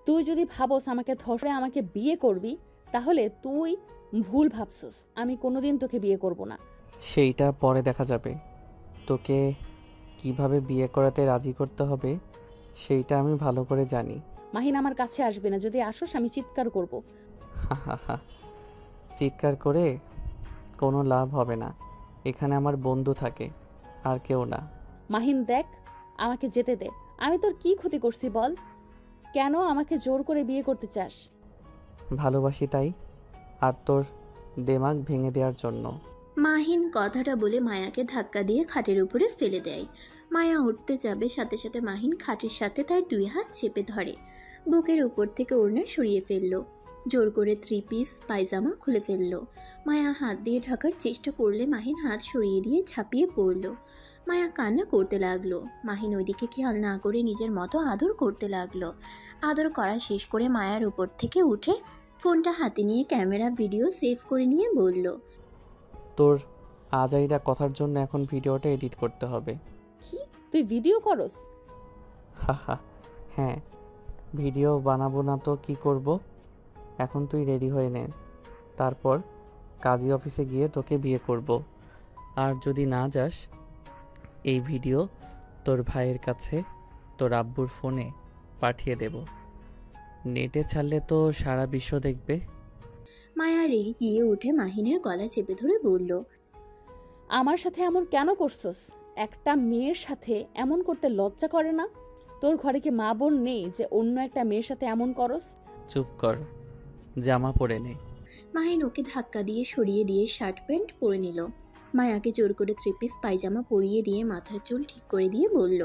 তুই যদি ভাবস আমাকে ধরে আমাকে বিয়ে করবি, তাহলে তুই ভুল ভাবছস। আমি কোনোদিন তোকে বিয়ে করব না। সেইটা পরে দেখা যাবে। তোকে কিভাবে বিয়ে করাতে রাজি করতে হবে সেইটা আমি ভালো করে জানি। মাহিন আমার কাছে আসবে না, যদি আসোস আমি চিৎকার করব। হাহাহা, চিৎকার করে কোনো লাভ হবে না। এখানে আমার বন্ধু থাকে, আর কেউ না। মাহিন দেখ, আমাকে যেতে দে। আমি তোর কি ক্ষতি করছি বল? কেন আমাকে জোর করে বিয়ে করতে চাস? ভালোবাসি তাই, আর তোর দেমাগ ভেঙে দেওয়ার জন্য। মাহিন কথাটা বলে মায়াকে ধাক্কা দিয়ে খাটের উপরে ফেলে দেয়। মায়া উঠতে যাবে, সাথে সাথে মাহিন খাটের সাথে তার দুই হাত চেপে ধরে, বুকের উপর থেকে ওড়না সরিয়ে ফেললো, জোর করে 3 পিস পায়জামা খুলে ফেললো। মায়া হাত দিয়ে ঢাকার চেষ্টা করলে মাহিন হাত সরিয়ে দিয়ে ঝাঁপিয়ে পড়ল। মায়া কান্না করতে লাগলো। মাহিন ওইদিকে খেয়াল না করে নিজের মতো আদর করতে লাগলো। আদর করা শেষ করে মায়ার উপর থেকে উঠে ফোনটা হাতে নিয়ে ক্যামেরা ভিডিও সেভ করে নিয়ে বলল, তোর আজাইরা কথার জন্য এখন ভিডিওটা এডিট করতে হবে। কি, তুই ভিডিও করস? হাহা, হ্যাঁ, ভিডিও বানাবো না তো কি করব। এখন তুই রেডি হয়ে নে, তারপর কাজী অফিসে গিয়ে তোকে বিয়ে করব। আর যদি না যাস, এই ভিডিও তোর ভাইয়ের কাছে তোর আব্বুর ফোনে পাঠিয়ে দেব। নেটে ছাড়লে তো সারা বিশ্ব দেখবে। মায়া রেগে গিয়ে উঠে মাহিনের গলা চেপে ধরে বলল, আমার সাথে এমন কেন করছস? একটা মেয়ের সাথে এমন করতে লজ্জা করে না? তোর ঘরে কি মা বোন নেই যে অন্য একটা মেয়ের সাথে এমন করস? চুপ কর, জামা পরে নে। মাহিন ওকে ধাক্কা দিয়ে সরিয়ে দিয়ে শার্ট প্যান্ট পরে নিল। মায়াকে জোর করে 3 পিস পায়জামা পরিয়ে দিয়ে মাথার চুল ঠিক করে দিয়ে বলল,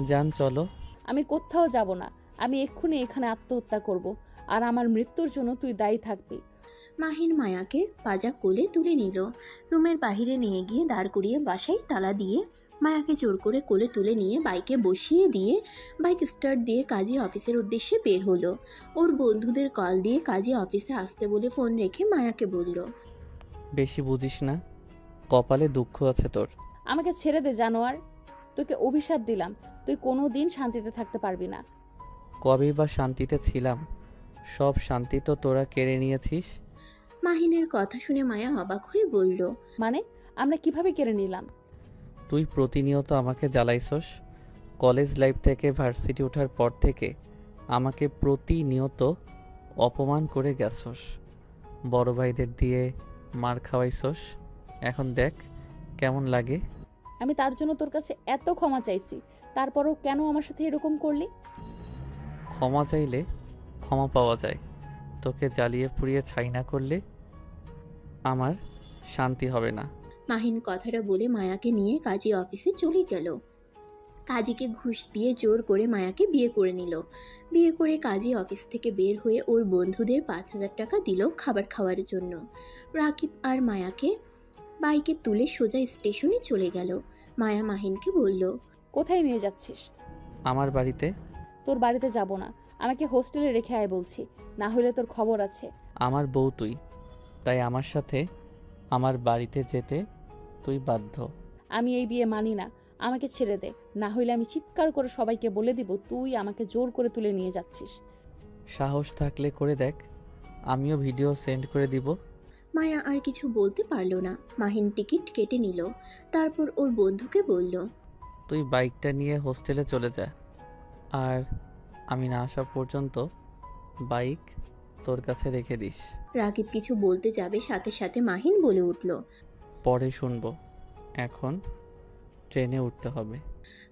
যান চলো। আমি কোথাও যাব না। আমি এক্ষুনি এখানে আত্মহত্যা করব, আর আমার মৃত্যুর জন্য তুই দায়ী থাকবি। মাহিন মায়াকে পাজা কোলে তুলে নিল। রুমের বাহিরে নিয়ে গিয়ে দাঁড় করিয়ে বাসায় তালা দিয়ে মায়াকে জোর করে কোলে তুলে নিয়ে বাইকে বসিয়ে দিয়ে বাইক স্টার্ট দিয়ে কাজী অফিসের উদ্দেশ্যে বের হলো। ওর বন্ধুদের কল দিয়ে কাজী অফিসে আসতে বলে ফোন রেখে মায়াকে বলল, বেশি বুঝিস না, কপালে দুঃখ আছে তোর। আমাকে ছেড়ে দে জানোয়ার। তোকে অভিশাপ দিলাম, তুই কোনো দিন শান্তিতে থাকতে পারবি না। কবেই বা শান্তিতে ছিলাম? সব শান্তি তো তোরা কেড়ে নিয়েছিস। মাহিনের কথা শুনে মায়া অবাক হয়ে বলল, মানে আমরা কিভাবে কেড়ে নিলাম? তুই প্রতিনিয়ত আমাকে জ্বালাইছস। কলেজ লাইফ থেকে ভার্সিটি ওঠার পর থেকে আমাকে প্রতিনিয়ত অপমান করে গেছস। বড় ভাইদের দিয়ে মার খাওয়াইছস। এখন দেখ কেমন লাগে। আমি তার জন্য তোর কাছে এত ক্ষমা চাইছি, তারপরও কেন আমার সাথে এরকম করলি? ক্ষমা চাইলে ক্ষমা পাওয়া যায়। তোকে জ্বালিয়ে পুড়িয়ে ছাই না করলে আমার শান্তি হবে না। মাহিন কথাটা বলে মায়াকে নিয়ে কাজী অফিসে চলে গেল। কাজীকে ঘুষ দিয়ে জোর করে মায়াকে বিয়ে করে নিল। বিয়ে করে কাজী অফিস থেকে বের হয়ে ওর বন্ধুদের 5,000 টাকা দিল খাবার খাওয়ার জন্য। রাকিব আর মায়াকে বাইকে তুলে সোজা স্টেশনে চলে গেল। মায়া মাহিনকে বলল, কোথায় নিয়ে যাচ্ছিস? আমার বাড়িতে। তোর বাড়িতে যাব না, আমাকে হোস্টেলে রেখে আয় বলছি, না হলে তোর খবর আছে। আমার বউ তুই, তাই আমার সাথে আমার বাড়িতে যেতে তুই বাধ্য। আমি এই বিয়ে মানি না, আমাকে ছেড়ে দে, না হলে আমি চিৎকার করে সবাইকে বলে দিব তুই আমাকে জোর করে তুলে নিয়ে যাচ্ছিস। সাহস থাকলে করে দেখ, আমিও ভিডিও সেন্ড করে দিব। মায়া আর কিছু বলতে পারল না। মাহিন টিকিট কেটে নিল। তারপর ওর বন্ধুকে বলল, তুই বাইকটা নিয়ে হোস্টেলে চলে যা, আর আমি না আসা পর্যন্ত বাইক তোর কাছে রেখে দিস। রাকিব কিছু বলতে যাবে, সাথে সাথে মাহিন বলে উঠল, পরে শুনবো, এখন ট্রেনে উঠতে হবে।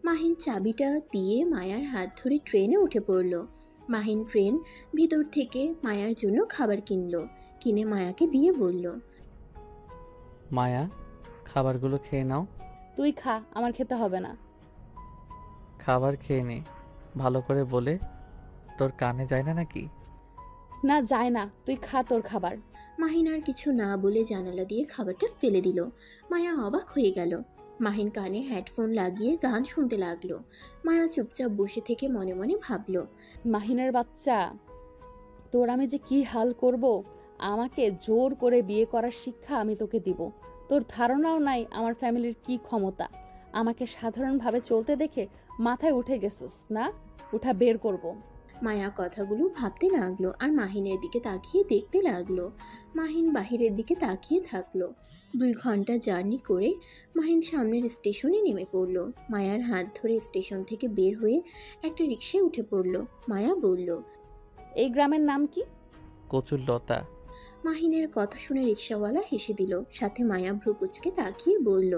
মাহিন চাবিটা দিয়ে মায়ার হাত ধরে ট্রেনে উঠে পড়ল। মাহিন ট্রেন ভিতর থেকে মায়ার জন্য খাবার কিনলো, কিনে মায়াকে দিয়ে বলল, মায়া, খাবারগুলো খেয়ে নাও। তুই খা, আমার খেতে হবে না। খাবার খেয়ে নে, ভালো করে বলে। তোর কানে যায় না নাকি? না যায় না, তুই খা তোর খাবার। মাহিন আর কিছু না বলে জানালা দিয়ে খাবারটা ফেলে দিল। মায়া অবাক হয়ে গেল। মাহিন কানে হেডফোন লাগিয়ে গান শুনতে লাগলো। মায়া চুপচাপ বসে থেকে মনে মনে ভাবলো, মাহিনের বাচ্চা, তোর আমি যে কি হাল করব। আমাকে জোর করে বিয়ে করার শিক্ষা আমি তোকে দিব। তোর ধারণাও নাই আমার ফ্যামিলির কি ক্ষমতা। আমাকে সাধারণভাবে চলতে দেখে মাথায় উঠে গেছিস না? উঠা বের করব। মায়া কথাগুলো ভাবতে লাগলো আর মাহিনের দিকে তাকিয়ে দেখতে লাগলো। মাহিন বাহিরের দিকে তাকিয়ে থাকলো। 2 ঘন্টা জার্নি করে মাহিন সামনের স্টেশনে নেমে পড়লো। মায়ার হাত ধরে স্টেশন থেকে বের হয়ে একটা রিকশায় উঠে পড়লো। মায়া বলল, এই গ্রামের নাম কি? কচুরলতা। মাহিনের কথা শুনে রিকশাওয়ালা হেসে দিল। সাথে মায়া ভ্রুকুচকে তাকিয়ে বলল,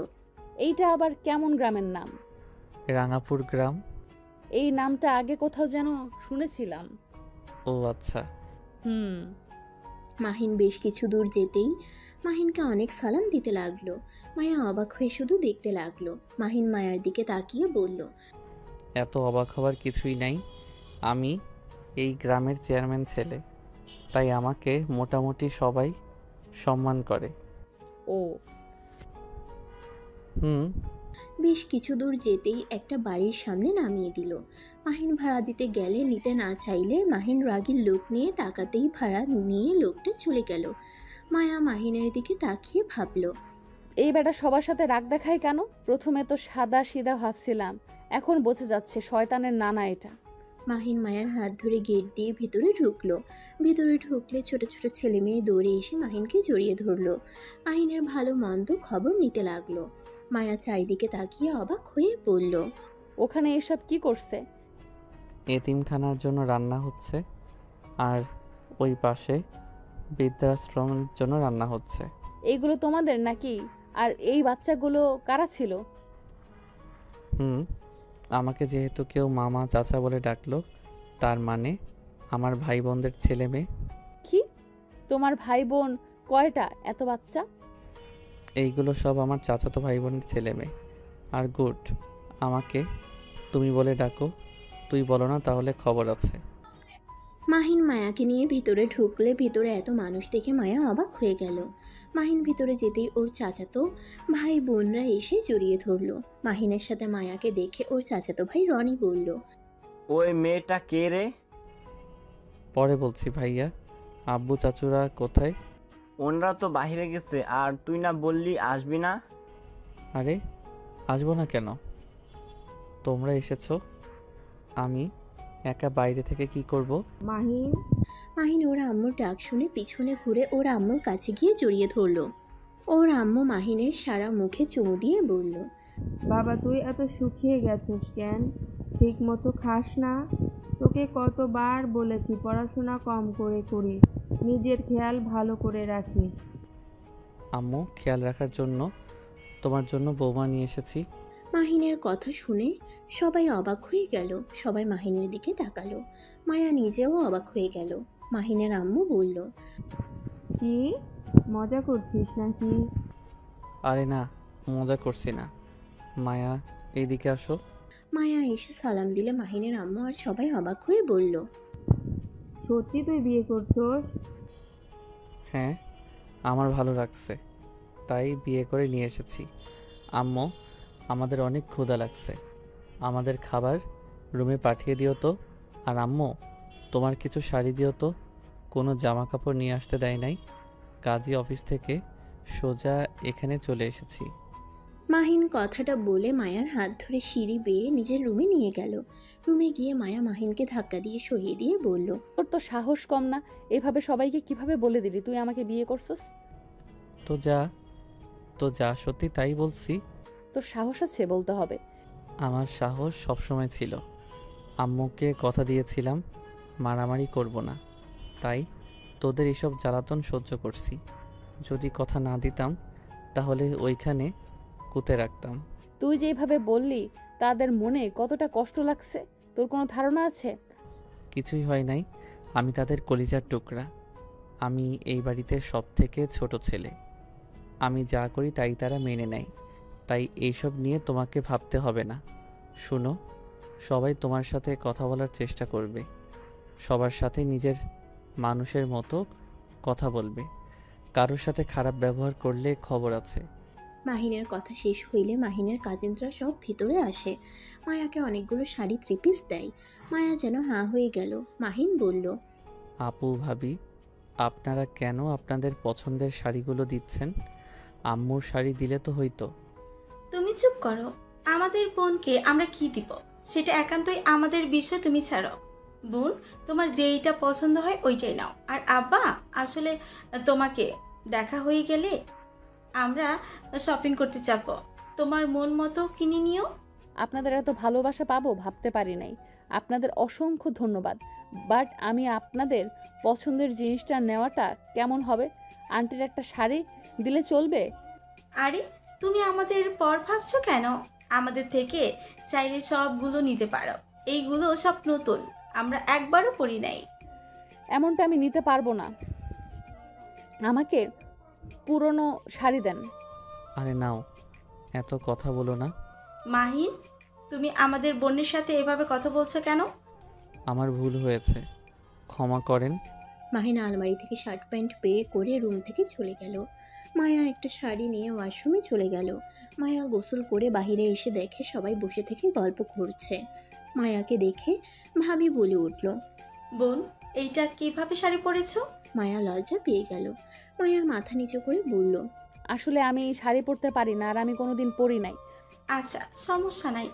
এইটা আবার কেমন গ্রামের নাম? রাঙাপুর গ্রাম। এই নামটা আগে কোথাও যেন শুনেছিলাম। ও আচ্ছা। হুম। মাহিন বেশ কিছু দূর যেতেই মাহিনকে অনেক সালাম দিতে লাগলো। মায়া অবাক হয়ে শুধু দেখতে লাগলো। মাহিন মায়ার দিকে তাকিয়ে বলল, এত অবাক হওয়ার কিছুই নাই। আমি এই গ্রামের চেয়ারম্যান ছেলে, তাই আমাকে মোটামুটি সবাই সম্মান করে। ও। হুম। বেশ কিছু দূর যেতেই একটা বাড়ির সামনে নামিয়ে দিল। মাহিন ভাড়া দিতে গেলে নিতে না চাইলে মাহিন রাগীর লোক নিয়ে তাকাতেই ভাড়া নিয়ে লোকটা চলে গেল। মায়া মাহিনের দিকে তাকিয়ে ভাবল, এই বেটা সবার সাথে রাগ দেখায় কেন? প্রথমে তো সাদা সিধা ভাবছিলাম, এখন বোঝা যাচ্ছে শয়তানের নানা এটা। মাহিন মায়ের হাত ধরে গেট দিয়ে ভিতরে ঢুকলো। ভিতরে ঢুকলে ছোট ছোট ছেলে মেয়ে দৌড়ে এসে মাহিনকে জড়িয়ে ধরলো। মাহিনের ভালো মন্দ খবর নিতে লাগলো। মায়া চারিদিকে তাকিয়ে অবাক হয়ে বলল, ওখানে এসব কি করছে? এতিমখানার জন্য রান্না হচ্ছে, আর ওই পাশে বৃদ্ধাশ্রমের জন্য রান্না হচ্ছে। এইগুলো তোমাদের নাকি? আর এই বাচ্চাগুলো কারা ছিল? হুম, আমাকে যেহেতু কেউ মামা চাচা বলে ডাকলো, তার মানে আমার ভাই বোনদের ছেলে মেয়ে। কি? তোমার ভাই বোন কয়টা? এত বাচ্চা? এইগুলো সব আমার চাচাতো ভাই বোনের ছেলে মেয়ে। আর গুড, আমাকে তুমি বলে ডাকো, তুই বলো না তাহলে খবর আছে। মাহিন মায়াকে নিয়ে ভিতরে ঢুকলে ভিতরে এত মানুষ দেখে মায়া অবাক হয়ে গেল। মাহিন ভিতরে যেতেই ওর চাচাতো ভাই বোনরা এসে জড়িয়ে ধরলো। মাহিনের সাথে মায়াকে দেখে ওর চাচাতো ভাই রনি বলল, ওই মেয়েটা কে রে? পরে বলছি ভাইয়া। আব্বু চাচুরা কোথায়? ওনরা তো বাইরে গেছে, আর তুই না বললি আসবি না? আরে আসবো না কেন? তোমরা এসেছো, আমি একা বাইরে থেকে কি করব? মাহিন, মাহিন ওর আম্মুর ডাক শুনে পিছনে ঘুরে ওর আম্মুর কাছে গিয়ে জড়িয়ে ধরলো। ওর আম্মু মাহিনের সারা মুখে চুমু দিয়ে বলল, বাবা তুই এত শুকিয়ে গেছিস কেন? ঠিক মতো খাস না? তোকে কতবার বলেছি পড়াশোনা কম করে করিস, নিজের খেয়াল ভালো করে রাখিস। আম্মু, খেয়াল রাখার জন্য তোমার জন্য বৌমা নিয়ে এসেছি। মাহিনের কথা শুনে সবাই অবাক হয়ে গেল। সবাই মাহিনের দিকে তাকালো। মায়া নিজেও অবাক হয়ে গেল। মাহিনের আম্মু বলল, কি মজা করছিস নাকি? আরে না, মজা করছি না। মায়া, এইদিকে আসো। মায়া এসে সালাম দিলে মাহিনের আম্মু আর সবাই অবাক হয়ে বলল, সত্যি তুই বিয়ে করছস? হ্যাঁ, আমার ভালো লাগছে, তাই বিয়ে করে নিয়ে এসেছি। আম্মু, আমাদের অনেক ক্ষুধা লাগছে, আমাদের খাবার রুমে পাঠিয়ে দিও তো। আর আম্মু, তোমার কিছু শাড়ি দিও তো। কোনো জামা কাপড় নিয়ে আসতে দেয় নাই, কাজী অফিস থেকে সোজা এখানে চলে এসেছি। মাহিন কথাটা বলে মায়ার হাত ধরে সিঁড়ি বেয়ে নিজের রুমে নিয়ে গেল। রুমে গিয়ে মায়া মাহিনকে ধাক্কা দিয়ে সরিয়ে দিয়ে বলল, তোর তো সাহস কম না? এভাবে সবাইকে কিভাবে বলে দিলি তুই আমাকে বিয়ে করছস? তো যা সত্যি তাই বলছি। তোর সাহস আছে বলতে হবে। আমার সাহস সবসময় ছিল। আম্মুকে কথা দিয়েছিলাম মারামারি করব না, তাই তোদের এসব জ্বালাতন সহ্য করছি। যদি কথা না দিতাম তাহলে ওইখানে কুতে রাখতাম। তুই যেভাবে বললি তাদের মনে কতটা কষ্ট লাগছে তোর কোনো ধারণা আছে? কিছুই হয় নাই, আমি তাদের কলিজার টুকরা। আমি এই বাড়িতে সব থেকে ছোট ছেলে। আমি যা করি তাই তারা মেনে নেয়, তাই এইসব নিয়ে তোমাকে ভাবতে হবে না। শুনো, সবাই তোমার সাথে কথা বলার চেষ্টা করবে, সবার সাথে নিজের মানুষের মতো কথা বলবে। কারোর সাথে খারাপ ব্যবহার করলে খবর আছে। মাহিনের কথা শেষ হইলে মাহিনের কাজিনরা সব ভিতরে আসে। মায়াকে অনেকগুলো শাড়ি 3 পিস দেয়। মায়া যেন হাঁ হয়ে গেল। মাহিন বলল, আপু, ভাবি, আপনারা কেন আপনাদের পছন্দের শাড়িগুলো দিচ্ছেন? আম্মুর শাড়ি দিলে তো হইতো। তুমি চুপ করো। আমাদের বোনকে আমরা কি দিব সেটা একান্তই আমাদের বিষয়, তুমি ছাড়ো। বোন, তোমার যেইটা পছন্দ হয় ওইটাই নাও। আর আব্বা, আসলে তোমাকে দেখা হয়ে গেলে আমরা শপিং করতে যাবো, তোমার মন মতো কিনে নিও। আপনাদের এত ভালোবাসা পাবো ভাবতে পারি নাই। আপনাদের অসংখ্য ধন্যবাদ। বাট আমি আপনাদের পছন্দের জিনিসটা নেওয়াটা কেমন হবে? আন্টির একটা শাড়ি দিলে চলবে? আরে, তুমি আমাদের পর ভাবছো কেন? আমাদের থেকে চাইলে সবগুলো নিতে পারো। এইগুলো সব নতুন, আমরা একবারও পরি নাই। এমনটা আমি নিতে পারবো না। আমাকে পুরনো শাড়ি দেন। আরে নাও, এত কথা বলো না। মাহিন, তুমি আমাদের বোনের সাথে এভাবে কথা বলছো কেন? আমার ভুল হয়েছে, ক্ষমা করেন। মাহিন আলমারি থেকে শার্ট প্যান্ট বের করে রুম থেকে চলে গেল। মায়া একটা শাড়ি নিয়ে ওয়াশরুমে চলে গেল। মায়া গোসল করে বাইরে এসে দেখে সবাই বসে থেকে গল্প করছে। মায়াকে দেখে ভাবি বলে উঠল। বোন, এইটা কিভাবে শাড়ি পরেছো? মায়া লজ্জা পেয়ে গেল। মায়া মাথা নিচু করে বলল, আসলে আমি শাড়ি পরতে পারি না, আর আমি কোনোদিন পরি নাই। আচ্ছা, সমস্যা নাই,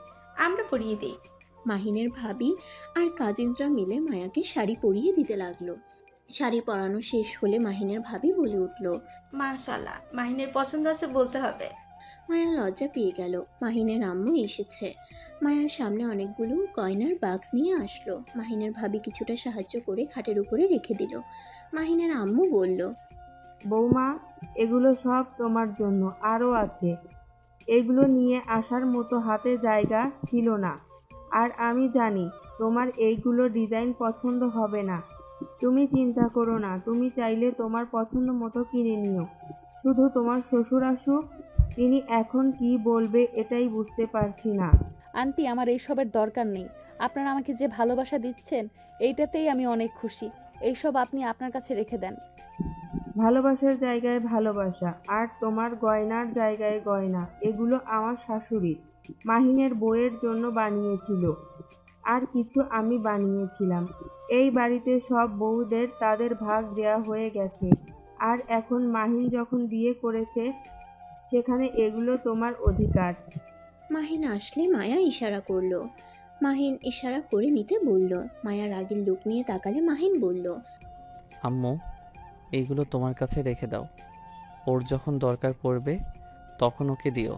আমরা পরিয়ে দিই। মাহিনের ভাবি আর কাজিনরা মিলে মায়াকে শাড়ি পরিয়ে দিতে লাগলো। শাড়ি পরানো শেষ হলে মাহিনের ভাবি বলে উঠল। মাশাআল্লাহ, মাহিনের পছন্দ আছে বলতে হবে। মায়া লজ্জা পেয়ে গেল। মাহিনের আম্মু এসেছে। মায়ার সামনে অনেকগুলো গয়নার বাক্স নিয়ে আসলো। মাহিনের ভাবি কিছুটা সাহায্য করে খাটের উপরে রেখে দিল। মাহিনের আম্মু বলল, বৌমা, এগুলো সব তোমার জন্য, আরও আছে। এগুলো নিয়ে আসার মতো হাতে জায়গা ছিল না। আর আমি জানি তোমার এইগুলো ডিজাইন পছন্দ হবে না। তুমি চিন্তা করো না, তুমি চাইলে তোমার পছন্দ মতো কিনে নিও। শুধু তোমার শ্বশুর আসুক, তিনি এখন কি বলবে এটাই বুঝতে পারছি না। আন্টি, আমার এইসবের দরকার নেই। আপনারা আমাকে যে ভালোবাসা দিচ্ছেন এইটাতেই আমি অনেক খুশি। এইসব আপনি আপনার কাছে রেখে দেন। ভালোবাসার জায়গায় ভালোবাসা, আর তোমার গয়নার জায়গায় গয়না। এগুলো আমার শাশুড়ি মাহিনের বউয়ের জন্য বানিয়েছিল, আর কিছু আমি বানিয়েছিলাম। এই বাড়িতে সব বউদের তাদের ভাগ দেয়া হয়ে গেছে, আর এখন মাহিন যখন বিয়ে করেছে সেখানে এগুলো তোমার অধিকার। মাহিন আসলে মায়া ইশারা করলো। মাহিন ইশারা করে নিতে বলল। মায়া রাগের লোক নিয়ে তাকালে মাহিন বলল, আম্মু, এইগুলো তোমার কাছে রেখে দাও। ওর যখন দরকার পড়বে তখন ওকে দিও।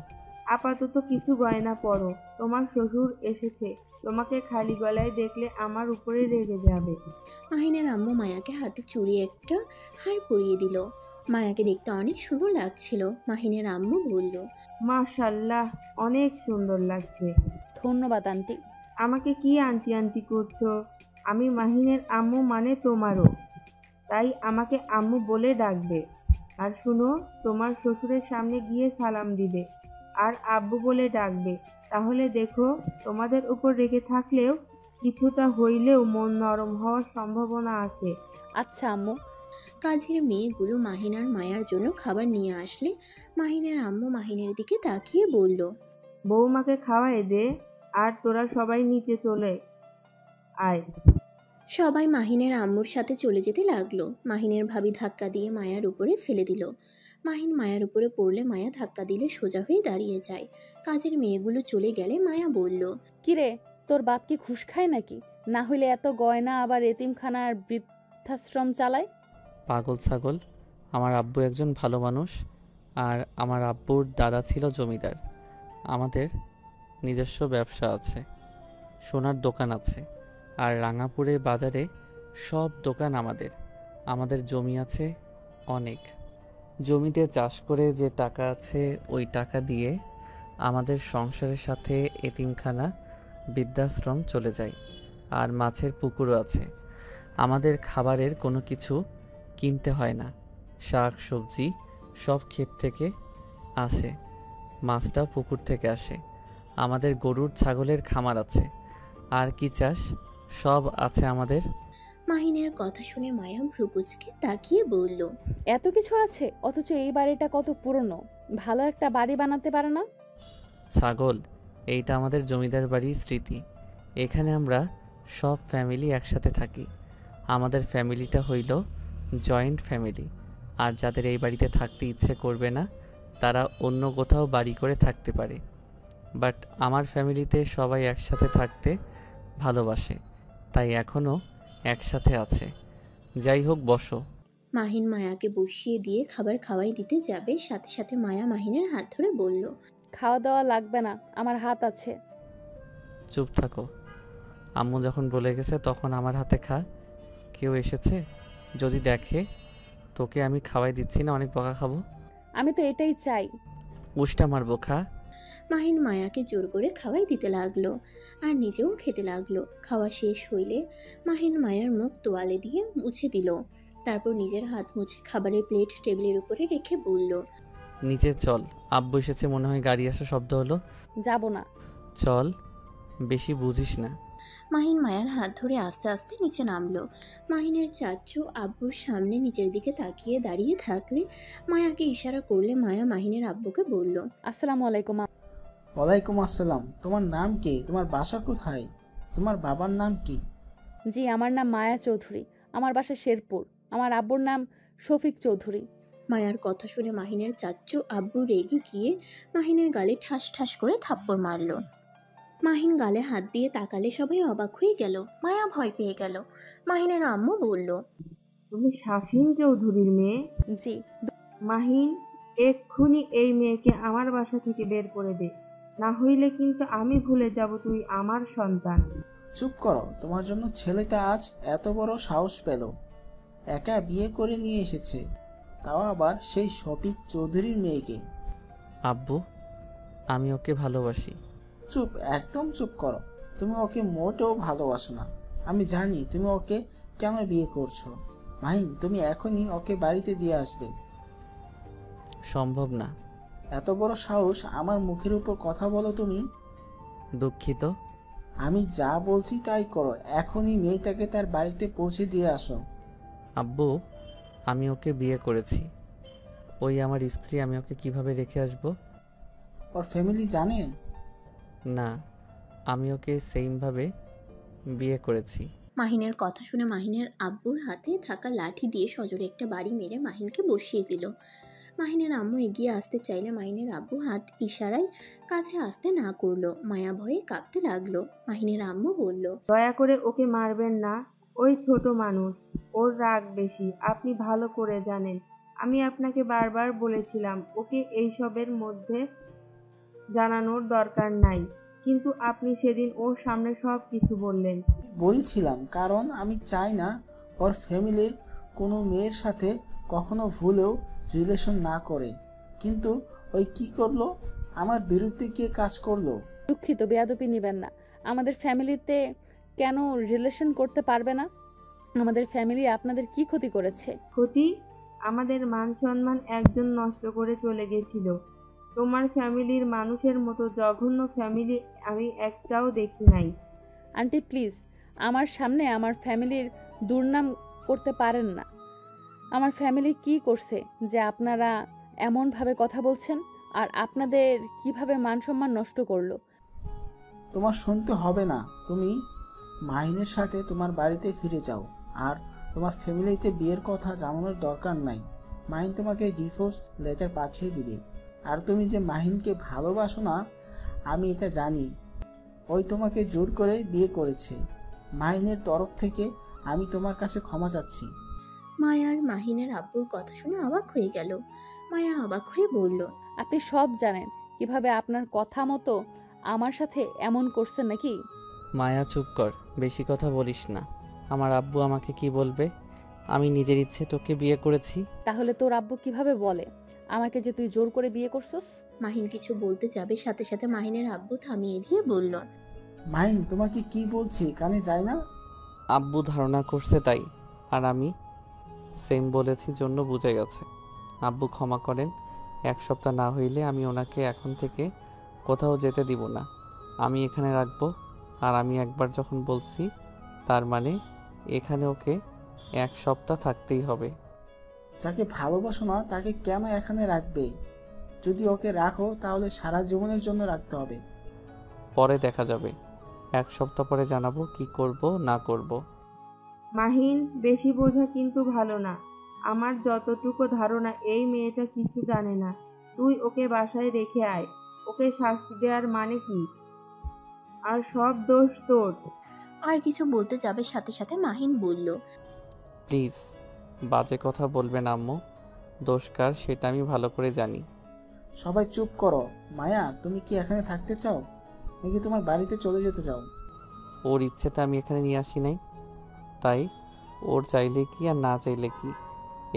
আপাতত কিছু গয়না পরো, তোমার শ্বশুর এসেছে, তোমাকে খালি গলায় দেখলে আমার উপরে রেগে যাবে। মাহিনের আম্মু মায়াকে হাতে চুড়ি একটা হার পরিয়ে দিল। মায়াকে দেখতে অনেক সুন্দর লাগছিল। মাহিনের আম্মু বলল, মাশাল্লাহ, অনেক সুন্দর লাগছে। ধন্যবাদ আন্টি। আমাকে কি আন্টি আন্টি করছো? আমি মাহিনের আম্মু, মানে তোমারও। তাই আমাকে আম্মু বলে ডাকবে। আর শুনো, তোমার শ্বশুরের সামনে গিয়ে সালাম দিবে আর আব্বু বলে ডাকবে। তাহলে দেখো, তোমাদের উপর রেগে থাকলেও কিছুটা হইলেও মন নরম হওয়ার সম্ভাবনা আছে। আচ্ছা আম্মু। কাজের মেয়েগুলো মাহিন আর মায়ার জন্য খাবার নিয়ে আসলে মাহিনের আম্মু মাহিনের দিকে তাকিয়ে বলল, বৌমাকে খাওয়াই দে, আর তোরা সবাই নিচে চলে আয়। সবাই মাহিনের আম্মুর সাথে চলে যেতে লাগলো। মাহিনের ভাবি ধাক্কা দিয়ে মায়ার উপরে ফেলে দিল। মাহিন মায়ার উপরে পড়লে মায়া ধাক্কা দিলে সোজা হয়ে দাঁড়িয়ে যায়। কাজের মেয়েগুলো চলে গেলে মায়া বলল, কিরে, তোর বাপ কি ঘুষ খায় নাকি? না হইলে এত গয়না আবার এতিমখানা আর বৃদ্ধাশ্রম চালায়? পাগল ছাগল, আমার আব্বু একজন ভালো মানুষ, আর আমার আব্বুর দাদা ছিল জমিদার। আমাদের নিজস্ব ব্যবসা আছে, সোনার দোকান আছে, আর রাঙাপুরে বাজারে সব দোকান আমাদের। আমাদের জমি আছে অনেক। জমিতে চাষ করে যে টাকা আছে ওই টাকা দিয়ে আমাদের সংসারের সাথে এতিমখানা বৃদ্ধাশ্রম চলে যায়, আর মাছের পুকুরও আছে। আমাদের খাবারের কোনো কিছু কিনতে হয় না, শাক সবজি সব ক্ষেত থেকে আসে, মাছটাও পুকুর থেকে আসে। আমাদের গরুর ছাগলের খামার আছে, আর কি চাস সব আছে আমাদের। মাহিনের কথা শুনে মায়া ভ্রুকুচকে তাকিয়ে বলল, এত কিছু আছে, অথচ এই বাড়িটা কত পুরনো। ভালো একটা বাড়ি বানাতে পারে না? ছাগল, এইটা আমাদের জমিদার বাড়ির স্মৃতি। এখানে আমরা সব ফ্যামিলি একসাথে থাকি। আমাদের ফ্যামিলিটা হইল জয়েন্ট ফ্যামিলি। আর যাদের এই বাড়িতে থাকতে ইচ্ছে করবে না তারা অন্য কোথাও বাড়ি করে থাকতে পারে। বাট আমার ফ্যামিলিতে সবাই একসাথে থাকতে ভালোবাসে, তাই এখনও একসাথে আছে। যাই হোক, বসো। মাহিন মায়াকে বসিয়ে দিয়ে খাবার খাওয়াই দিতে যাবে, সাথে সাথে মায়া মাহিনের হাত ধরে বলল, খাওয়া দাওয়া লাগবে না, আমার হাত আছে। চুপ থাকো। আম্মু যখন বলে গেছে তখন আমার হাতে খা। কেউ এসেছে যদি দেখে তোকে আমি খাওয়াই দিচ্ছি না, অনেক বকা খাবো। আমি তো এটাই চাই। উষ্টা মারবো, খা। মাহিন মায়াকে জোর করে খাওয়াই দিতে লাগলো আর নিজেও খেতে লাগলো। খাওয়া শেষ হইলে মাহিন মায়ার মুখ তোয়ালে দিয়ে মুছে দিল, তারপর নিজের হাত মুছে খাবারের প্লেট টেবিলের উপরে রেখে বলল, নিচে চল, আব্বু এসেছে মনে হয়, গাড়ি আসার শব্দ হলো। যাব না। চল, বেশি বুঝিস না। মাহিন মায়ার হাত ধরে আস্তে আস্তে নিচে নামলো। মাহিনের চাচু আব্বুর সামনে নিচের দিকে তাকিয়ে দাঁড়িয়ে থাকলে মায়াকে ইশারা করলে মায়া মাহিনের আব্বুকে বলল, আসসালামু আলাইকুম। ওয়ালাইকুম আসসালাম। তোমার নাম কি? তোমার বাসা কোথায়? তোমার বাবার নাম কি? জি, আমার নাম মায়া চৌধুরী। আমার বাসা শেরপুর। আমার আব্বুর নাম শফিক চৌধুরী। মায়ার কথা শুনে মাহিনের চাচ্চু আব্বু রেগে গিয়ে মাহিনের গালে ঠাস ঠাস করে থাপ্পড় মারল। মাহিন গালে হাত দিয়ে তাকালে সবাই অবাক হয়ে গেল। মায়া ভয় পেয়ে গেল। মাহিনের আম্মু বলল, তুমি শাফিন চৌধুরীর মেয়ে? জি। মাহিন, এক্ষুনি এই মেয়েকে আমার বাসা থেকে বের করে দে, না হইলে কিন্তু আমি ভুলে যাব তুই আমার সন্তান। চুপ করো। তোমার জন্য ছেলেটা আজ এত বড় সাহস পেল, একা বিয়ে করে নিয়ে এসেছে, তাও আবার সেই শফিক চৌধুরীর মেয়েকে। আব্বু, আমি ওকে ভালোবাসি। চুপ, একদম চুপ করো। তুমি ওকে মোটেও ভালোবাসো না। আমি জানি তুমি ওকে কেন বিয়ে করছো। মাহিন, তুমি এখনই ওকে বাড়িতে দিয়ে আসবে। সম্ভব না। এত বড় সাহস আমার মুখের উপর কথা বলো তুমি? দুঃখিত। আমি যা বলছি তাই করো। এখনই মেয়েটাকে তার বাড়িতে পৌঁছে দিয়ে আসো। আব্বু, আমি ওকে বিয়ে করেছি। ওই আমার স্ত্রী, আমি ওকে কিভাবে রেখে আসব? ওর ফ্যামিলি জানে? না, আমি ওকে সেইমভাবে বিয়ে করেছি। মাহিনের কথা শুনে মাহিনের আব্বুর হাতে থাকা লাঠি দিয়ে সজোরে একটা বাড়ি মেরে মাহিনকে বসিয়ে দিল। মাহিনের আম্মু এগিয়ে আসতে চাইলে মাহিনের আব্বু হাত ইশারায় কাছে আসতে না করলো। মায়া ভয়ে কাঁপতে লাগলো। মাহিনের আম্মু বলল, দয়া করে ওকে মারবেন না, ওই ছোট মানুষ, ওর রাগ বেশি, আপনি ভালো করে জানেন। আমি আপনাকে বারবার বলেছিলাম ওকে এইসবের মধ্যে জানানোর দরকার নাই, কিন্তু আপনি সেদিন ওর সামনে সব কিছু বললেন। বলছিলাম কারণ আমি চাই না ওর ফ্যামিলির কোনো মেয়ের সাথে কখনো ভুলেও রিলেশন না করে। কিন্তু ওই কি করলো? আমার বিরুদ্ধে গিয়ে কাজ করলো। দুঃখিত, বেয়াদবি নেবেন না। আমাদের ফ্যামিলিতে কেন রিলেশন করতে পারবে না? আমাদের ফ্যামিলি আপনাদের কি ক্ষতি করেছে? ক্ষতি? আমাদের মান সম্মান একজন নষ্ট করে চলে গেছিল। তোমার ফ্যামিলির মানুষের মতো জঘন্য ফ্যামিলি আমি একটাও দেখি নাই। আন্টি প্লিজ, আমার সামনে আমার ফ্যামিলির দুর্নাম করতে পারেন না। আমার ফ্যামিলি কি করছে যে আপনারা এমনভাবে কথা বলছেন? আর আপনাদের কিভাবে মান সম্মান নষ্ট করলো? তোমার শুনতে হবে না। তুমি মাহিনের সাথে তোমার বাড়িতে ফিরে যাও। আর তোমার ফ্যামিলিতে বিয়ের কথা জানানোর দরকার নাই। মাহিন তোমাকে ডিভোর্স লেটার পাঠিয়ে দিবে। আর তুমি যে মাহিনকে ভালোবাসো না, আমি এটা জানি। ওই তোমাকে জোর করে বিয়ে করেছে। মাহিনের তরফ থেকে আমি তোমার কাছে ক্ষমা চাচ্ছি। মায়ার মাহিনের আব্বুর কথা শুনে অবাক হয়ে গেল। মায়া অবাক হয়ে বলল, আপনি সব জানেন, কিভাবে আপনার কথা মতো আমার সাথে এমন করছেন নাকি? মায়া, চুপ কর, বেশি কথা বলিস না। আমার আব্বু আমাকে কি বলবে? আমি নিজের ইচ্ছে তোকে বিয়ে করেছি। তাহলে তোর আব্বু কিভাবে বলে আমাকে যে তুই জোর করে বিয়ে করছস? মাহিন কিছু বলতে যাবে, সাথে সাথে মাহিনের আব্বু থামিয়ে দিয়ে বলল, মাহিন, তোমাকে কি বলছি কানে যায় না? আব্বু ধারণা করছে তাই, আর আমি সেম বলেছি জন্য বুঝে গেছে। আব্বু ক্ষমা করেন। 1 সপ্তাহ না হইলে আমি ওনাকে এখন থেকে কোথাও যেতে দিব না। আমি এখানে রাখবো। আর আমি একবার যখন বলছি তার মানে এখানে ওকে 1 সপ্তাহ থাকতেই হবে। যাকে ভালোবাসো না তাকে কেন এখানে রাখবে? যদি ওকে রাখো তাহলে সারা জীবনের জন্য রাখতে হবে। পরে দেখা যাবে। 1 সপ্তাহ পরে জানাবো কি করব না করব। মাহিন, বেশি বোঝা কিন্তু ভালো না। আমার যতটুকু ধারণা এই মেয়েটা কিছু জানে না। তুই ওকে বাসায় রেখে আয়। ওকে শাস্তি দেওয়ার মানে কি? আর সব দোষ তোর। আর কিছু বলতে যাবে সাথে সাথে মাহিন বলল, প্লিজ বাজে কথা বলবেন আম্মু। দোষ কার সেটা আমি ভালো করে জানি। সবাই চুপ করো। মায়া, তুমি কি এখানে থাকতে চাও নাকি তোমার বাড়িতে চলে যেতে চাও? ওর ইচ্ছেতে আমি এখানে নিয়ে আসি নাই, তাই ওর চাইলে কি আর না চাইলে কি,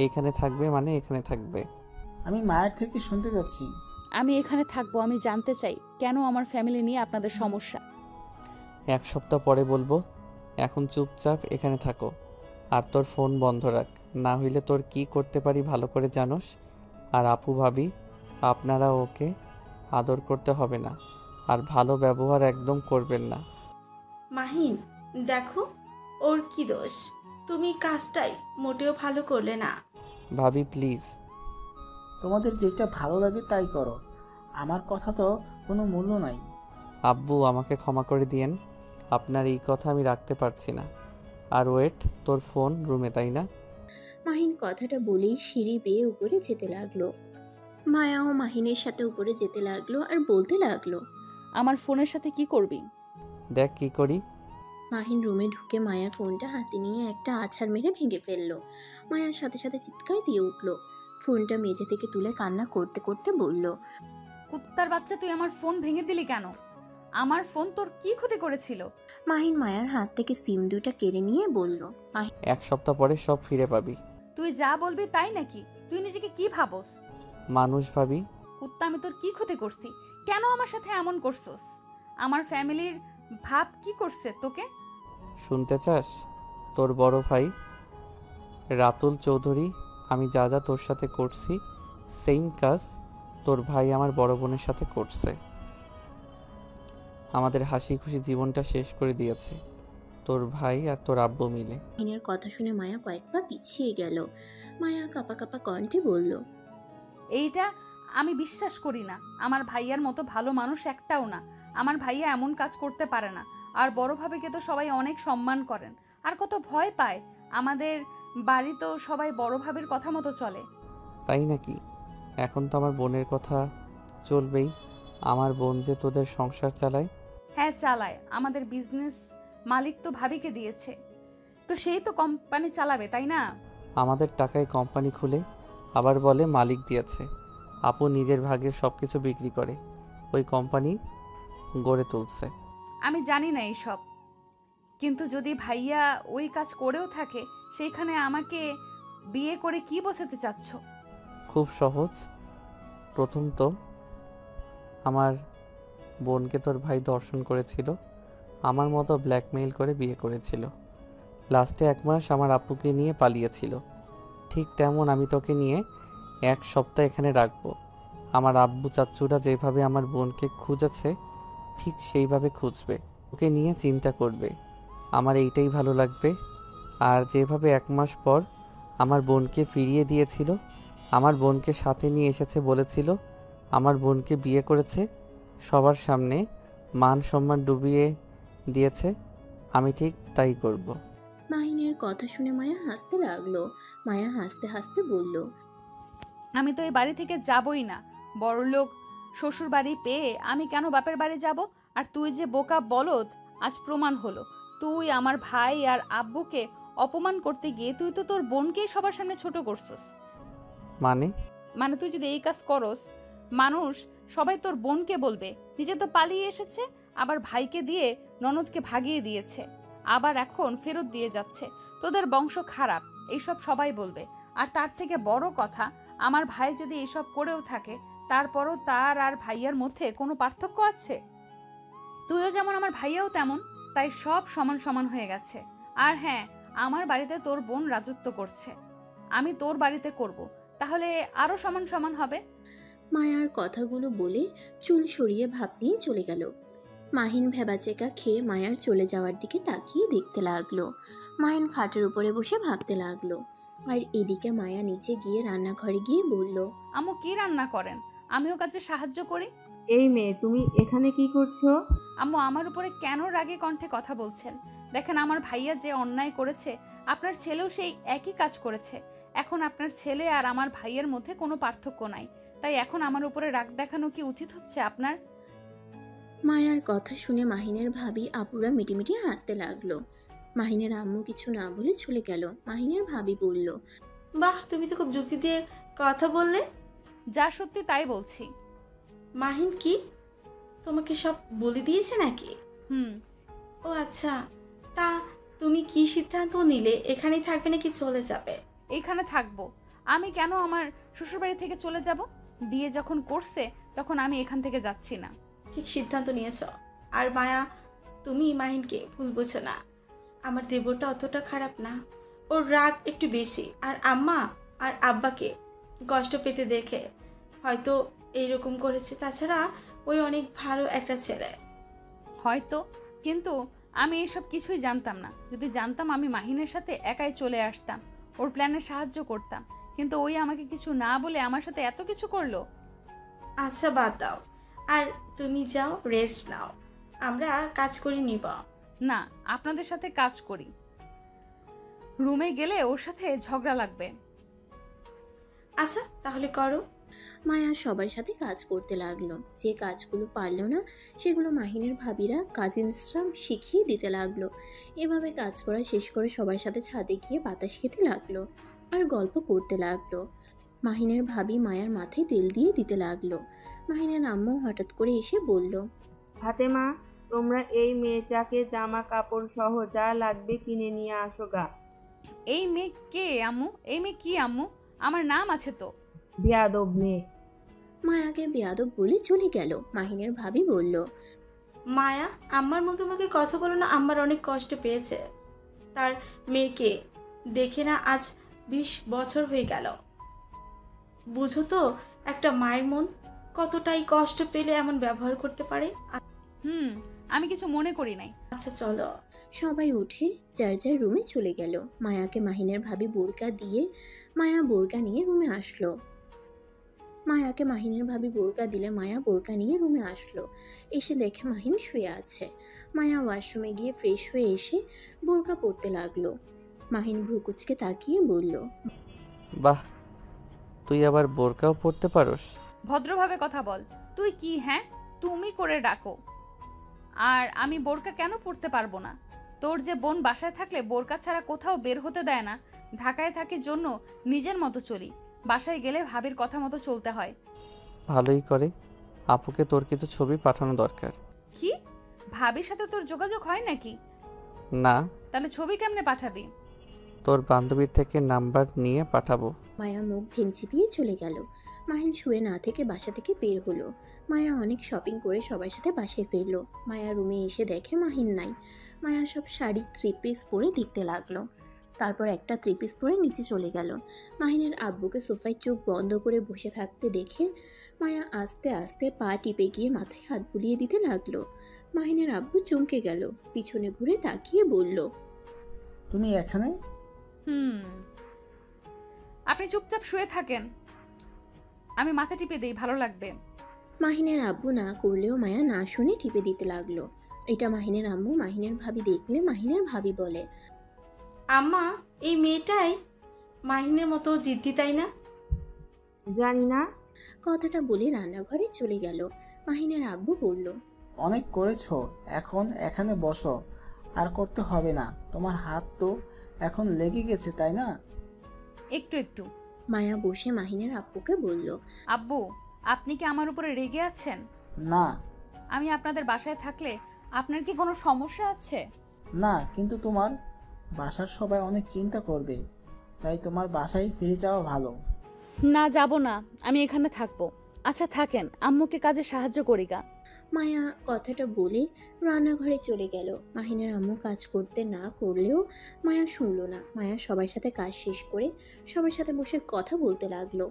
এইখানে থাকবে মানে এখানে থাকবে। আমি মায়ের থেকে শুনতে যাচ্ছি। আমি এখানে থাকবো। আমি জানতে চাই কেন আমার ফ্যামিলি নিয়ে আপনাদের সমস্যা। 1 সপ্তাহ পরে বলবো। এখন চুপচাপ এখানে থাকো আর তোর ফোন বন্ধ রাখ, না হইলে তোর কি করতে পারি ভালো করে জানোস। আর আপু ভাবি, আপনারা ওকে আদর করতে হবে না আর ভালো ব্যবহার একদম করবেন না। মাহিন, দেখো ওর কি দোষ? তুমি কাজটাই মোটেও ভালো করলে না। ভাবি প্লিজ। তোমাদের যেটা ভালো লাগে তাই করো, আমার কথা তো কোনো মূল্য নাই। আব্বু আমাকে ক্ষমা করে দিয়েন, আপনার এই কথা আমি রাখতে পারছি না। আর ওয়েট, তোর ফোন রুমে তাই না? মাহিন কথাটা বলেই সিঁড়ি বেয়ে উপরে যেতে লাগলো। মায়াও মাহিনের সাথে উপরে যেতে লাগলো আর বলতে লাগলো, আমার ফোনের সাথে কি করবি? দেখ কি করি। মাহিন রুমে ঢুকে মায়ার ফোনটা হাতে নিয়ে একটা আছাড় মেরে ভেঙে ফেললো। মায়ার সাথে সাথে চিৎকার দিয়ে উঠলো। ফোনটা মেঝে থেকে তুলে কান্না করতে করতে বলল, কুত্তার বাচ্চা, তুই আমার ফোন ভেঙে দিলি কেন? আমার ফোন তোর কি ক্ষতি করেছিল? মাহিন মায়ার হাত থেকে সিম দুটা কেড়ে নিয়ে বলল, 1 সপ্তাহ পরে সব ফিরে পাবি। তুই যা বলবি তাই নাকি? তুই নিজেকে কি ভাবস? মানুষ ভাবি। কুত্তা, আমি তোর কি ক্ষতি করছি? কেন আমার সাথে এমন করছস? আমার ফ্যামিলির ভাব কি করছে তোকে? শুনতে চাস? তোর বড় ভাই রাতুল চৌধুরী, আমি যা যা তোর সাথে করছি সেম কাজ তোর ভাই আমার বড় বোনের সাথে করছে। আমাদের হাসি খুশি জীবনটা শেষ করে দিয়েছে তোর ভাই আর তোর আব্বু মিলে। মাহিনের কথা শুনে মায়া কয়েক পা পিছিয়ে গেল। মায়া কাপা কাপা কণ্ঠে বলল, এইটা আমি বিশ্বাস করি না। আমার ভাইয়ার মতো ভালো মানুষ একটাও না। আমার ভাইয়া এমন কাজ করতে পারে না। আর বড় ভাবিকে তো সবাই অনেক সম্মান করেন আর কত ভয় পায়। আমাদের বাড়ি তো সবাই বড় ভাবির কথা মতো চলে। তাই নাকি? এখন তো আমার বোনের কথা চলবেই। আমার বোন যে তোদের সংসার চালায়। হ্যাঁ চালায়, আমাদের বিজনেস মালিক তো ভাবিকে দিয়েছে, তো সেই তো কোম্পানি চালাবে, তাই না? আমাদের টাকায় কোম্পানি খুলে আবার বলে মালিক দিয়েছে। আপু নিজের ভাগের সব কিছু বিক্রি করে ওই কোম্পানি গড়ে তুলছে। আমি জানি না এইসব, কিন্তু যদি ভাইয়া ওই কাজ করেও থাকে, সেইখানে আমাকে বিয়ে করে কি বোঝাতে চাচ্ছ? খুব সহজ। প্রথম তো আমার বোনকে তোর ভাই ধর্ষণ করেছিল, আমার মতো ব্ল্যাকমেইল করে বিয়ে করেছিল। লাস্টে 1 মাস আমার আপুকে নিয়ে পালিয়েছিল। ঠিক তেমন আমি তোকে নিয়ে 1 সপ্তাহ এখানে রাখবো। আমার আব্বু চাচ্চুরা যেভাবে আমার বোনকে খুঁজেছে ঠিক সেইভাবে খুঁজবে, ওকে নিয়ে চিন্তা করবে। আমার এইটাই ভালো লাগবে। আর যেভাবে 1 মাস পর আমার বোনকে ফিরিয়ে দিয়েছিল, আমার বোনকে সাথে নিয়ে এসেছে, বলেছিল আমার বোনকে বিয়ে করেছে, সবার সামনে মান সম্মান ডুবিয়ে দিয়েছে, আমি ঠিক তাই করব। মাহিনের কথা শুনে মায়া হাসতে লাগলো। মায়া হাসতে হাসতে বলল, আমি তো এই বাড়ি থেকে যাবই না। বড়লোক শ্বশুর বাড়ি পেয়ে আমি কেন বাপের বাড়ি যাব? আর তুই যে বোকা বলদ, আজ প্রমাণ হলো। তুই আমার ভাই আর আব্বুকে অপমান করতে গিয়ে তুই তো তোর বোনকেই সবার সামনে ছোট করছস। মানে তুই যদি এই কাজ করস, মানুষ সবাই তোর বোনকে বলবে নিজে তো পালিয়ে এসেছে, আবার ভাইকে দিয়ে ননদকে ভাগিয়ে দিয়েছে, আবার এখন ফেরত দিয়ে যাচ্ছে। তোদের বংশ খারাপ, এইসব সবাই বলবে। আর তার থেকে বড় কথা, আমার ভাই যদি এইসব করেও থাকে, তারপরও তার আর ভাইয়ার মধ্যে কোনো পার্থক্য আছে? তুইও যেমন আমার ভাইয়াও তেমন, তাই সব সমান সমান হয়ে গেছে। আর হ্যাঁ, আমার বাড়িতে তোর বোন রাজত্ব করছে, আমি তোর বাড়িতে করব, তাহলে আরো সমান সমান হবে। মায়ার কথাগুলো বলে চুল সরিয়ে ভাব নিয়ে চলে গেল। মাহিন ভেবাচেকা খেয়ে মায়ার চলে যাওয়ার দিকে তাকিয়ে দেখতে লাগলো। মাহিন খাটের উপরে বসে ভাবতে লাগলো। আর এদিকে মায়া নিচে গিয়ে রান্নাঘরে গিয়ে বলল, আম্মু কি রান্না করেন? আমিও কাজে সাহায্য করি। এই মেয়ে, তুমি এখানে কি করছো? আম্মু আমার উপরে কেন রাগে কণ্ঠে কথা বলছেন? দেখেন, আমার ভাইয়া যে অন্যায় করেছে, আপনার ছেলেও সেই একই কাজ করেছে। এখন আপনার ছেলে আর আমার ভাইয়ের মধ্যে কোনো পার্থক্য নাই, তাই এখন আমার উপরে রাগ দেখানো কি উচিত হচ্ছে আপনার? মায়ার কথা শুনে মাহিনের ভাবি আপুরা মিটিমিটি হাসতে লাগলো। মাহিনের আম্মু কিছু না বলে চলে গেল। মাহিনের ভাবি বলল, বাহ, তুমি তো খুব যুক্তি দিয়ে কথা বললে। যা সত্যি তাই বলছি। মাহিন কি তোমাকে সব বলে দিয়েছে নাকি? হুম। ও আচ্ছা, তা তুমি কি সিদ্ধান্ত নিলে? এখানেই থাকবে নাকি চলে যাবে? এইখানে থাকবো। আমি কেন আমার শ্বশুরবাড়ি থেকে চলে যাব? বিয়ে যখন করছে তখন আমি এখান থেকে যাচ্ছি না। ঠিক সিদ্ধান্ত নিয়েছ। আর মায়া, তুমি মাহিনকে ভুল বোঝো না। আমার দেবরটা অতটা খারাপ না, ওর রাগ একটু বেশি। আর আম্মা আর আব্বাকে কষ্ট পেতে দেখে হয়তো এইরকম করেছে। তাছাড়া ওই অনেক ভালো একটা ছেলে। হয়তো, কিন্তু আমি এসব কিছুই জানতাম না। যদি জানতাম আমি মাহিনের সাথে একাই চলে আসতাম, ওর প্ল্যানে সাহায্য করতাম। কিন্তু ওই আমাকে কিছু না বলে আমার সাথে এত কিছু করলো। আচ্ছা বাদ দাও, আর তুমি যাও, রেস্ট নাও, আমরা কাজ করে নিব। না, আপনাদের সাথে কাজ করি। রুমে গেলে ওর সাথে ঝগড়া লাগবে। আচ্ছা তাহলে করো। মায়া সবার সাথে কাজ করতে লাগলো। যে কাজগুলো পারলো না সেগুলো মাহিনের ভাবিরা কাজিনসরা শিখিয়ে দিতে লাগলো। এভাবে কাজ করা শেষ করে সবার সাথে ছাদে গিয়ে বাতাস খেতে লাগলো আর গল্প করতে লাগলো। মাহিনের ভাবি মায়ার মাথায় তেল দিয়ে দিতে লাগলো। মাহিনের আম্মু হঠাৎ করে এসে বলল, ফাতেমা, তোমরা এই মেয়েটাকে জামা কাপড় সহ যা লাগবে কিনে নিয়ে আসো গা। এই মেয়ে কে আম্মু? এই মেয়ে কি আম্মু? আমার নাম আছে তো। বেয়াদব মেয়ে। মায়াকে বেয়াদব বলে চলে গেল। মাহিনের ভাবি বলল, মায়া, আম্মার মুখে মুখে কথা বলো না। আম্মার অনেক কষ্ট পেয়েছে তার মেয়েকে দেখে না, আজ 20 বছর হয়ে গেল। বুঝো তো একটা মায়ের মন কতটাই কষ্ট পেলে এমন ব্যবহার করতে পারে। আমি কিছু মনে করি নাই। আচ্ছা চলো। সবাই উঠে যার যার রুমে চলে গেল। মায়াকে মাহিনের ভাবি বোরকা দিয়ে মায়া বোরকা নিয়ে রুমে আসলো। মায়াকে মাহিনের ভাবি বোরকা দিলে মায়া বোরকা নিয়ে রুমে আসলো। এসে দেখে মাহিন শুয়ে আছে। মায়া ওয়াশরুমে গিয়ে ফ্রেশ হয়ে এসে বোরকা পরতে লাগলো। মাহিন ভ্রুকুচকে তাকিয়ে বলল, বাহ, তুই আবার বোরকাও পরতে পারোস? ভদ্রভাবে কথা বল। তুই কি হ্যাঁ তুমি করে ডাকো? আর আমি বোরকা কেন পরতে পারবো না? তোর যে বোন বাসায় থাকলে বোরকা ছাড়া কোথাও বের হতে দেয় না। ঢাকায় থাকি জন্য নিজের মতো চলি, বাসায় গেলে ভাবির কথা মতো চলতে হয়। ভালোই করে। আপুকে তোর কিছু ছবি পাঠানো দরকার। কি? ভাবির সাথে তোর যোগাযোগ হয় নাকি? না, তাহলে ছবি কেমনে পাঠাবি? তোর বান্ধবীর থেকে নাম্বার নিয়ে পাঠাবো। মায়া মুখ ভেঙচি দিয়ে চলে গেল। মাহিন শুয়ে না থেকে বাসা থেকে বের হলো। মায়া অনেক শপিং করে সবার সাথে বাসায় ফিরলো। মায়া রুমে এসে দেখে মাহিন নাই। মায়া সব শাড়ি 3 পিস পরে দেখতে লাগলো। তারপর একটা 3 পিস পরে নিচে চলে গেল। মাহিনের আব্বুকে সোফায় চোখ বন্ধ করে বসে থাকতে দেখে মায়া আস্তে আস্তে পা টিপে গিয়ে মাথায় হাত বুলিয়ে দিতে লাগলো। মাহিনের আব্বু চমকে গেল, পিছনে ঘুরে তাকিয়ে বলল, তুমি এখানে? আপনি চুপচাপ শুয়ে থাকেন, আমি মাথা টিপে দেই, ভালো লাগবে। মাহিনের আব্বু না করলেও মায়া না শুনে টিপে দিতে লাগলো। এটা মাহিনের আম্মু মাহিনের ভাবি দেখলে মাহিনের ভাবি বলে, আম্মা, এই মেয়েটাই মাহিনের মতো জিদ্দি, তাই না? জানি না। কথাটা বলে রান্নাঘরে চলে গেল। মাহিনের আব্বু বলল, অনেক করেছো, এখন এখানে বসো। আর করতে হবে না, তোমার হাত তো এখন লেগে গেছে তাই না? একটু একটু। মায়া বসে মাহিনের আব্বুকে বলল, আব্বু, আপনি কি আমার উপরে রেগে আছেন? না আমি আপনাদের বাসায় থাকলে আপনার কি কোনো সমস্যা আছে? না, কিন্তু তোমার বাসার সবাই অনেক চিন্তা করবে, তাই তোমার বাসায় ফিরে যাওয়া ভালো। না, যাব না, আমি এখানে থাকবো। আচ্ছা থাকেন, আম্মুকে কাজে সাহায্য করি গা। মায়া কথাটা বলে রান্নাঘরে চলে গেল। মাহিনের আম্মু কাজ করতে না করলেও মায়া শুনলো না। মায়া সবার সাথে কাজ শেষ করে সবার সাথে বসে কথা বলতে লাগলো।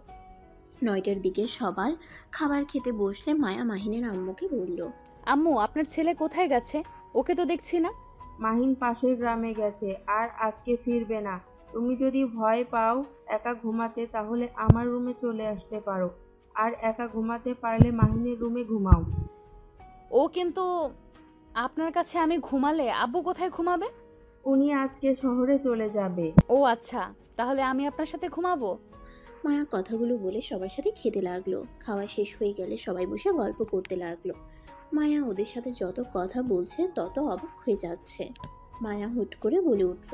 9টার দিকে সবার খাবার খেতে বসলে মায়া মাহিনের আম্মুকে বলল, আম্মু, আপনার ছেলে কোথায় গেছে? ওকে তো দেখছি না। মাহিন পাশের গ্রামে গেছে আর আজকে ফিরবে না। তুমি যদি ভয় পাও একা ঘুমাতে তাহলে আমার রুমে চলে আসতে পারো, আর একা ঘুমাতে পারলে মাহিনের রুমে ঘুমাও। ও কিন্তু আপনার কাছে আমি ঘুমালে আব্বু কোথায় ঘুমাবে? উনি আজকে শহরে চলে যাবে। ও আচ্ছা, তাহলে আমি আপনার সাথে ঘুমাবো। মায়া কথাগুলো বলে সবার সাথে খেতে লাগলো। খাওয়া শেষ হয়ে গেলে সবাই বসে গল্প করতে লাগলো। মায়া ওদের সাথে যত কথা বলছে তত অবাক হয়ে যাচ্ছে। মায়া হুট করে বলে উঠল,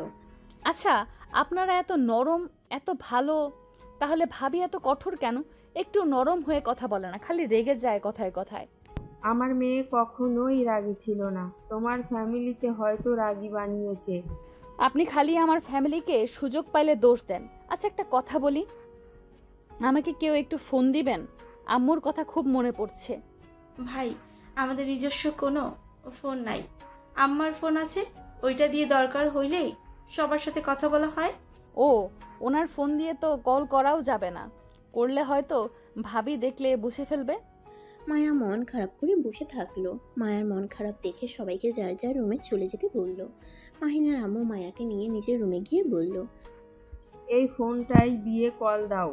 আচ্ছা, আপনারা এত নরম, এত ভালো, তাহলে ভাবি এত কঠোর কেন? একটু নরম হয়ে কথা বলে না, খালি রেগে যায় কথায় কথায়। আমার মেয়ে কখনোই রাগী ছিল না, তোমার ফ্যামিলিতে হয়তো রাগী বানিয়েছে। আপনি খালি আমার ফ্যামিলিকে সুযোগ পাইলে দোষ দেন। আচ্ছা, একটা কথা বলি, আমাকে কেউ একটু ফোন দিবেন? আম্মুর কথা খুব মনে পড়ছে। ভাই, আমাদের নিজস্ব কোনো ফোন নাই। আম্মার ফোন আছে, ওইটা দিয়ে দরকার হইলেই সবার সাথে কথা বলা হয়। ও, ওনার ফোন দিয়ে তো কল করাও যাবে না, করলে হয়তো ভাবি দেখলে বুঝে ফেলবে। মায়া মন খারাপ করে বসে থাকলো। মায়ার মন খারাপ দেখে সবাইকে যার যার রুমে চলে যেতে বলল। মাহিনের আম্মু মায়াকে নিয়ে নিজের রুমে গিয়ে বলল, এই ফোনটাই দিয়ে কল দাও।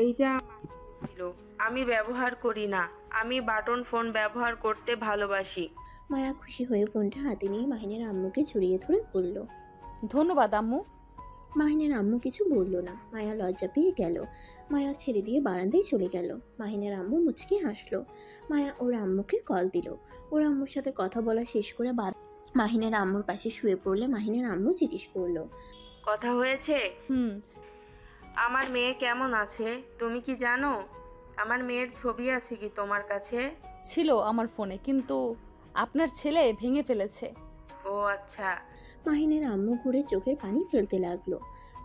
এইটা আমার ছিল, আমি ব্যবহার করি না, আমি বাটন ফোন ব্যবহার করতে ভালোবাসি। মায়া খুশি হয়ে ফোনটা হাতে নিয়ে মাহিনের আম্মুকে জড়িয়ে ধরে বলল। ধন্যবাদ আম্মু। মাহিনের আম্মু কিছু বলল না। মায়া লজ্জা পেয়ে গেল। মায়া ছেড়ে দিয়ে বারান্দায় চলে গেল। মাহিনের আম্মু মুচকি হাসলো। মায়া ওর আম্মুকে কল দিল। ওর আম্মুর সাথে কথা বলা শেষ করে মাহিনের আম্মুর পাশে শুয়ে পড়লে মাহিনের আম্মু জিজ্ঞেস করলো, কথা হয়েছে? হুম। আমার মেয়ে কেমন আছে তুমি কি জানো? আমার মেয়ের ছবি আছে কি তোমার কাছে? ছিল আমার ফোনে, কিন্তু আপনার ছেলে ভেঙে ফেলেছে। ও আচ্ছা। মাহিনের আম্মু ঘুরে চোখের পানি ফেলতে লাগলো।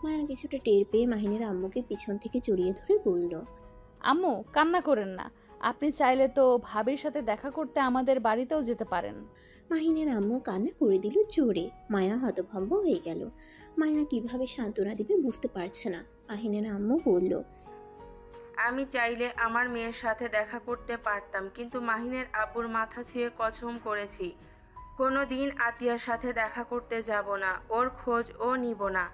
মায়া কিছুটা টের পেয়ে মাহিনের আম্মুকে পিছন থেকে জড়িয়ে ধরে বলল, আম্মু, কান্না করেন না, আপনি চাইলে তো ভাবির সাথে দেখা করতে আমাদের বাড়িতেও যেতে পারেন। মাহিনের আম্মু কান্না করে দিল জোরে। মায়া হতভম্ব হয়ে গেল। মায়া কিভাবে সান্ত্বনা দিবে বুঝতে পারছে না। মাহিনের আম্মু বলল, আমি চাইলে আমার মেয়ের সাথে দেখা করতে পারতাম, কিন্তু মাহিনের আব্বুর মাথা ছুঁয়ে কসম করেছি কোনো দিন আতিয়ার সাথে দেখা করতে যাব না, ওর খোঁজ ও নিব না।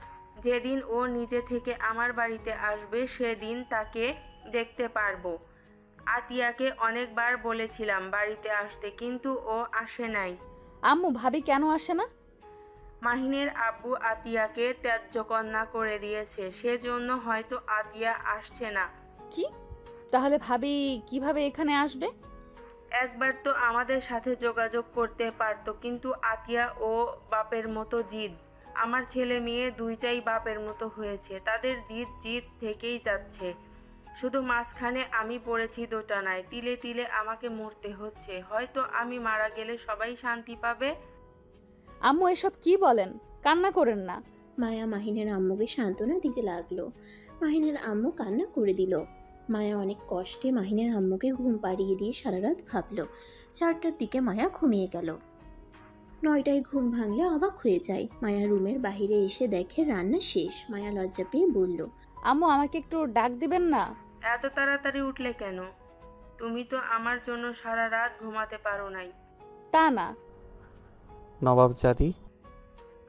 যেদিন ও নিজে থেকে আমার বাড়িতে আসবে সেদিন তাকে দেখতে পারবো। আতিয়াকে অনেকবার বলেছিলাম বাড়িতে আসতে, কিন্তু ও আসে নাই। আম্মু, ভাবি কেন আসে না? মাহিনের আব্বু আতিয়াকে ত্যায্য কন্যা করে দিয়েছে, সেজন্য হয়তো আতিয়া আসছে না। কি? তাহলে ভাবি কিভাবে এখানে আসবে? একবার তো আমাদের সাথে যোগাযোগ করতে পারতো, কিন্তু আতিয়া ও বাপের মতো জিদ। আমার ছেলে মেয়ে দুইটাই বাপের মতো হয়েছে, তাদের জিদ জিদ থেকেই যাচ্ছে। শুধু মাঝখানে আমি পড়েছি দোটানায়, তিলে তিলে আমাকে মরতে হচ্ছে। হয়তো আমি মারা গেলে সবাই শান্তি পাবে। আম্মু, এসব কি বলেন? কান্না করেন না। মায়া মাহিনের আম্মুকে সান্ত্বনা দিতে লাগলো। মাহিনের আম্মু কান্না করে দিল। মায়া অনেক কষ্টে মাহিনের আম্মুকে ঘুম পাড়িয়ে দিয়ে সারা রাত ভাবল। 4টার দিকে মায়া ঘুমিয়ে গেল। 9টায় ঘুম ভাঙলে অবাক হয়ে যায়। মায়া রুমের বাইরে এসে দেখে রান্না শেষ। মায়া লজ্জা পেয়ে বলল, আম্মু, আমাকে একটু ডাক দিবেন না? এত তাড়াতাড়ি উঠলে কেন? তুমি তো আমার জন্য সারা রাত ঘুমাতে পারো নাই। তা না। নবাবজাদি।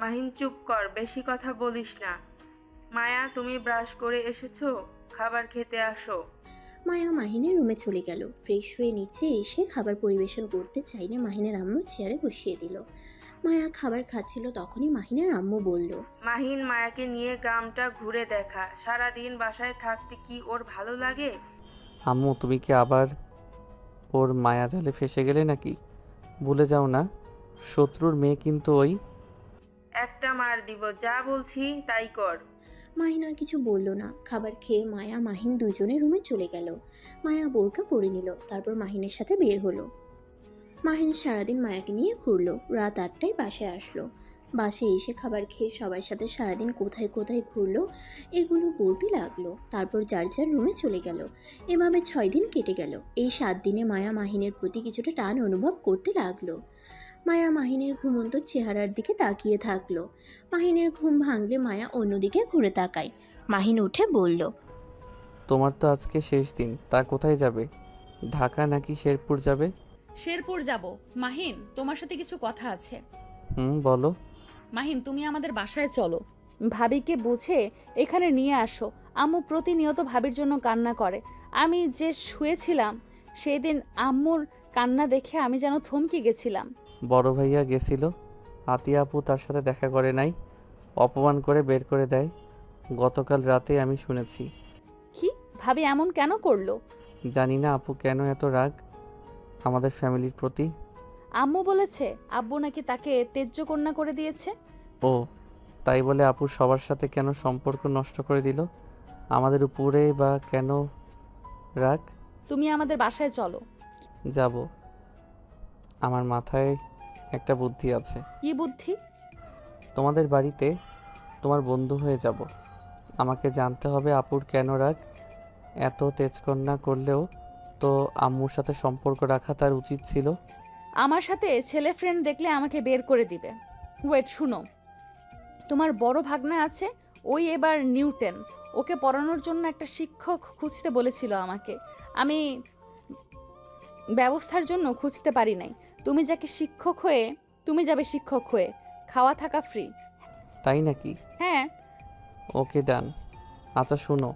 মাহিন চুপ কর, বেশি কথা বলিস না। মায়া, তুমি ব্রাশ করে এসেছো? খাবার খেতে আসো। মায়া মাহিনের রুমে চলে গেল। ফ্রেশ হয়ে নিচে এসে খাবার পরিবেশন করতে চাইলে মাহিনের আম্মু চেয়ারে বসিয়ে দিল। মায়া খাবার খাচ্ছিল, তখনই মাহিনের আম্মু বলল, মাহিন, মায়াকে নিয়ে গ্রামটা ঘুরে দেখা। সারাদিন বাসায় থাকতে কি ওর ভালো লাগে? আম্মু, তুমি কি আবার ওর মায়াজালে ফেসে গেলে নাকি? ভুলে যাও না, শত্রুর মেয়ে কিন্তু ওই। একটা মার দিব, যা বলছি তাই কর। মাহিন আর কিছু বলল না। খাবার খেয়ে মায়া মাহিন দুজনে রুমে চলে গেল। মায়া বোরকা পরে নিল, তারপর মাহিনের সাথে বের হলো। মাহিন সারাদিন মায়াকে নিয়ে ঘুরলো। রাত 8টায় বাসায় আসলো। বাসায় এসে খাবার খেয়ে সবার সাথে সারাদিন কোথায় কোথায় ঘুরলো এগুলো বলতে লাগলো। তারপর যার যার রুমে চলে গেল। এভাবে 6 দিন কেটে গেল। এই 7 দিনে মায়া মাহিনের প্রতি কিছুটা টান অনুভব করতে লাগলো। মায়া মাহিনের ঘুমন্ত চেহারার দিকে তাকিয়ে থাকলো। মাহিনের ঘুম ভাঙলে মায়া অন্যদিকে ঘুরে তাকায়। মাহিন উঠে বলল, তোমার তো আজকে শেষ দিন, তা কোথায় যাবে? ঢাকা নাকি শেরপুর যাবে? শেরপুর যাব। মাহিন, তোমার সাথে কিছু কথা আছে। বলো। মাহিন, তুমি আমাদের বাসায় চলো, ভাবিকে বুঝে এখানে নিয়ে আসো। আম্মু প্রতিনিয়ত ভাবির জন্য কান্না করে। আমি যে শুয়েছিলাম সেই দিন আম্মুর কান্না দেখে আমি যেন থমকে গেছিলাম। বড় ভাইয়া গেছিল, আতিয়া আপু তার সাথে দেখা করে নাই, অপমান করে বের করে দেয়। গতকাল রাতে আমি শুনেছি। কি? ভাবি এমন কেন করলো? জানি না আপু কেন এত রাগ। আমাদের ফ্যামিলির প্রতি। আম্মু বলেছে আব্বু নাকি তাকে তেজ্য কন্যা করে দিয়েছে। ও, তাই বলে আপুর সবার সাথে কেন সম্পর্ক নষ্ট করে দিল? আমাদের উপরে বা কেন রাগ? তুমি আমাদের বাসায় চলো। যাব। আমার মাথায় একটা বুদ্ধি আছে। কি বুদ্ধি? তোমাদের বাড়িতে তোমার বন্ধু হয়ে যাব। আমাকে জানতে হবে আপুর কেন রাগ। এত তেজকন্যা করলেও তো আম্মুর সাথে সম্পর্ক রাখা তার উচিত ছিল। আমার সাথে ছেলে ফ্রেন্ড দেখলে আমাকে বের করে দিবে। ওয়েট, শুনো, তোমার বড় ভাগনা আছে, ওই এবার নিউটেন, ওকে পড়ানোর জন্য একটা শিক্ষক খুঁজতে বলেছিল আমাকে। আমি ব্যবস্থার জন্য খুঁজতে পারি নাই। তুমি যাবে শিক্ষক হয়ে, খাওয়া থাকা ফ্রি। তাই নাকি? হ্যাঁ। ওকে, ডান। আচ্ছা শোনো,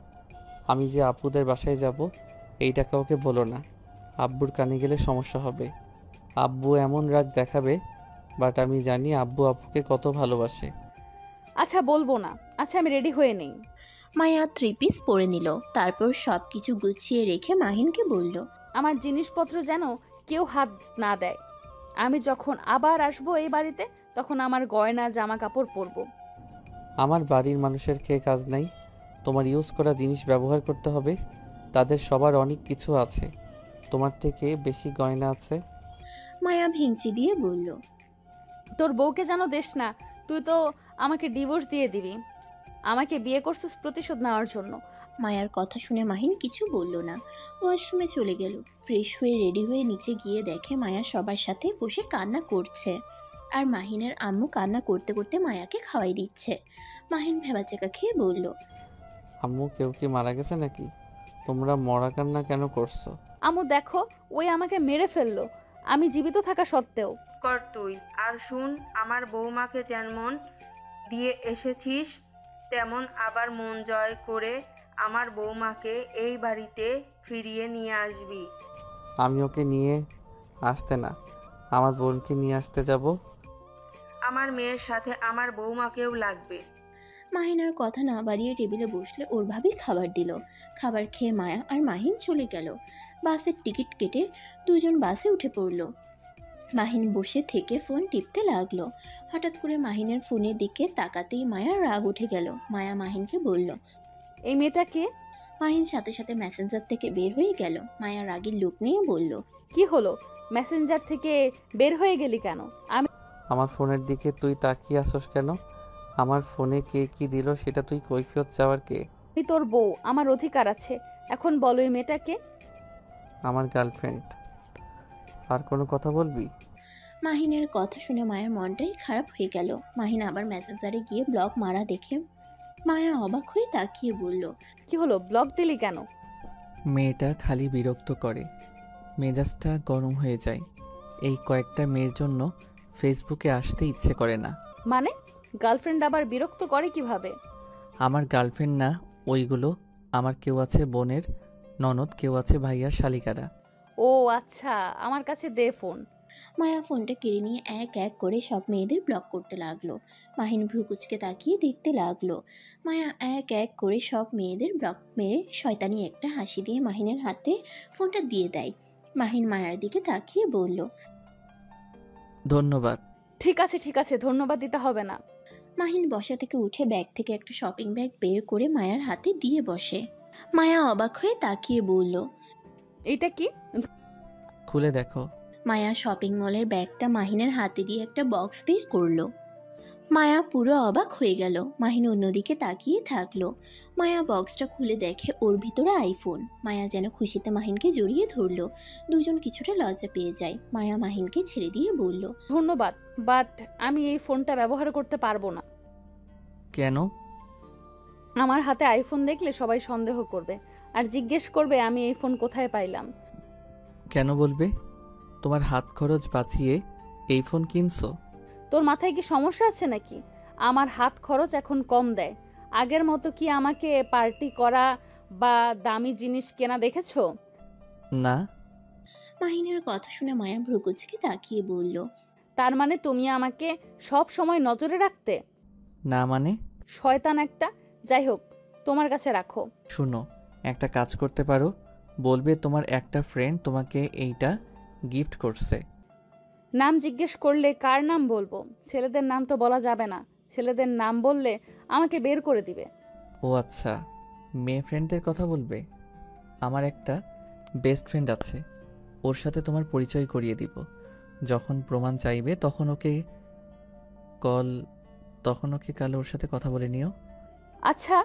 আমি যে আপুদের বাসায় যাব এইটা কাউকে বলো না। আব্বুর কানে গেলে সমস্যা হবে। আব্বু এমন রাগ দেখাবে, বাট আমি জানি আব্বু আপুকে কত ভালোবাসে। আচ্ছা বলবো না। আচ্ছা আমি রেডি হয়ে নেই। মায়া 3 পিস পরে নিল, তারপর সব কিছু গুছিয়ে রেখে মাহিনকে বলল, আমার জিনিসপত্র যেন কেউ হাত না দেয়। আমি যখন আবার আসবো এই বাড়িতে, তখন আমার গয়না জামা কাপড় পরবো। আমার বাড়ির মানুষের খেয়ে কাজ নাই। তোমার ইউজ করা জিনিস ব্যবহার করতে হবে। তাদের সবার অনেক কিছু আছে, তোমার থেকে বেশি গয়না আছে। মায়া ভেঙচি দিয়ে বলল, তোর বউকে যেন দেশ না, তুই তো আমাকে ডিভোর্স দিয়ে দিবি। আমাকে বিয়ে করছিস প্রতিশোধ নেওয়ার জন্য। মায়ার কথা শুনে মাহিন কিছু বলল না, ওয়াশরুমে চলে গেল। ফ্রেশ হয়ে রেডি হয়ে নিচে গিয়ে দেখে মায়া সবার সাথে বসে কান্না করছে, আর মাহিনের আম্মু কান্না করতে করতে মায়াকে খাওয়াই দিচ্ছে। মাহিন ভেবাচাকা খেয়ে বলল, আম্মু, কেউ কি মারা গেছে নাকি? তোমরা মরা কান্না কেন করছো? আম্মু দেখো, ওই আমাকে মেরে ফেললো, আমি জীবিত থাকা সত্ত্বেও। কর তুই। আর শুন, আমার বৌমাকে যেমন দিয়ে এসেছিস তেমন আবার মন জয় করে আমার বৌমাকে এই বাড়িতে ফিরিয়ে নিয়ে আসবি। আমি ওকে নিয়ে আসতে না, আমার বোনকে নিয়ে আসতে যাব। আমার মেয়ের সাথে আমার বৌমাকেও লাগবে। মাহিন আর কথা না বাড়িয়ে টেবিলে বসলে ওর ভাবি খাবার দিল। খাবার খেয়ে মায়া আর মাহিন চলে গেল। বাসের টিকিট কেটে দুজন বাসে উঠে পড়ল। মাহিন বসে থেকে ফোন টিপতে লাগলো। হঠাৎ করে মাহিনের ফোনের দিকে তাকাতেই মায়ার রাগ উঠে গেল। মায়া মাহিনকে বলল, এই মেয়েটা কে? মাহিন সাথে সাথে মেসেঞ্জার থেকে বের হয়ে গেল। মায়া রাগের লুক নিয়ে বলল, কি হলো? মেসেঞ্জার থেকে বের হয়ে গেলি কেন? আমি আমার ফোনের দিকে তুই তাকিয়ে আসোস কেন? আমার ফোনে কে কি দিল সেটা তুই কৈফিয়ত চাওয়ার কে? তোর বউ, আমার অধিকার আছে। এখন বলো এই মেয়েটা কে? আমার গার্লফ্রেন্ড। আর কোনো কথা বলবি? মাহিনের কথা শুনে মায়ের মনটাই খারাপ হয়ে গেল। মাহিন আবার মেসেঞ্জারে গিয়ে ব্লক মারা দেখে মায়া অবাক হয়ে তাকিয়ে বলল, কি হলো, ব্লক দিলি কেন? মেয়েটা খালি বিরক্ত করে, মেজাজটা গরম হয়ে যায়। এই কয়েকটা মেয়ের জন্য ফেসবুকে আসতে ইচ্ছে করে না। মানে গার্লফ্রেন্ড আবার বিরক্ত করে কিভাবে? আমার গার্লফ্রেন্ড না ওইগুলো। আমার কেউ আছে বোনের ননদ, কেউ আছে ভাইয়ার শালিকারা। ও আচ্ছা, আমার কাছে দে ফোন। মায়া ফোনটা কেড়ে নিয়ে এক এক করে সব মেয়েদের ব্লক করতে লাগলো। মাহিন ভ্রুকুচকে তাকিয়ে দেখতে লাগলো। মায়া এক এক করে সব মেয়েদের ব্লক মেরে শয়তানি একটা হাসি দিয়ে মাহিনের হাতে ফোনটা দিয়ে দেয়। মাহিন মায়ার দিকে তাকিয়ে বলল, ধন্যবাদ। ঠিক আছে, ধন্যবাদ দিতে হবে না। মাহিন বসা থেকে উঠে ব্যাগ থেকে একটা শপিং ব্যাগ বের করে মায়ার হাতে দিয়ে বসে। মায়া অবাক হয়ে তাকিয়ে বলল, এটা কি? খুলে দেখো। মায়া শপিং মলের ব্যাগটা মাহিনের হাতে দিয়ে একটা বক্স বের করলো। মায়া পুরো অবাক হয়ে গেল। মাহিন অন্যদিকে তাকিয়ে থাকলো। মায়া বক্সটা খুলে দেখে ওর ভিতরে আইফোন। মায়া যেন খুশিতে মাহিনকে জড়িয়ে ধরলো। দুজন কিছুটা লজ্জা পেয়ে যায়। মায়া মাহিনকে ছেড়ে দিয়ে বলল, ধন্যবাদ, বাট আমি এই ফোনটা ব্যবহার করতে পারবো না। কেন? আমার হাতে আইফোন দেখলে সবাই সন্দেহ করবে আর জিজ্ঞেস করবে আমি এই ফোন কোথায় পাইলাম। কেন বলবে? তোমার হাত খরচ বাঁচিয়ে এই ফোন কিনছো। তোর মাথায় কি সমস্যা আছে নাকি? আমার হাত খরচ এখন কম দেয়। আগের মতো কি আমাকে পার্টি করা বা দামি জিনিস কেনা দেখেছো? না। মাহিনের কথা শুনে মায়া ভ্রুকুচকে তাকিয়ে বলল, তার মানে তুমি আমাকে সব সময় নজরে রাখতে? না মানে? শয়তান একটা। যাই হোক, তোমার কাছে রাখো। শুনো, একটা কাজ করতে পারো। বলবে তোমার একটা ফ্রেন্ড তোমাকে এইটা গিফট করছে। নাম জিজ্ঞেস করলে কার নাম বলবো? ছেলেদের নাম তো বলা যাবে না। ছেলেদের নাম বললে আমাকে বের করে দিবে। ও আচ্ছা, মেয়ে ফ্রেন্ডদের কথা বলবে? আমার একটা বেস্ট ফ্রেন্ড আছে, ওর সাথে তোমার পরিচয় করিয়ে দিব। যখন প্রমাণ চাইবে কল তখন ওকে কাল ওর সাথে কথা বলে নিও। আচ্ছা,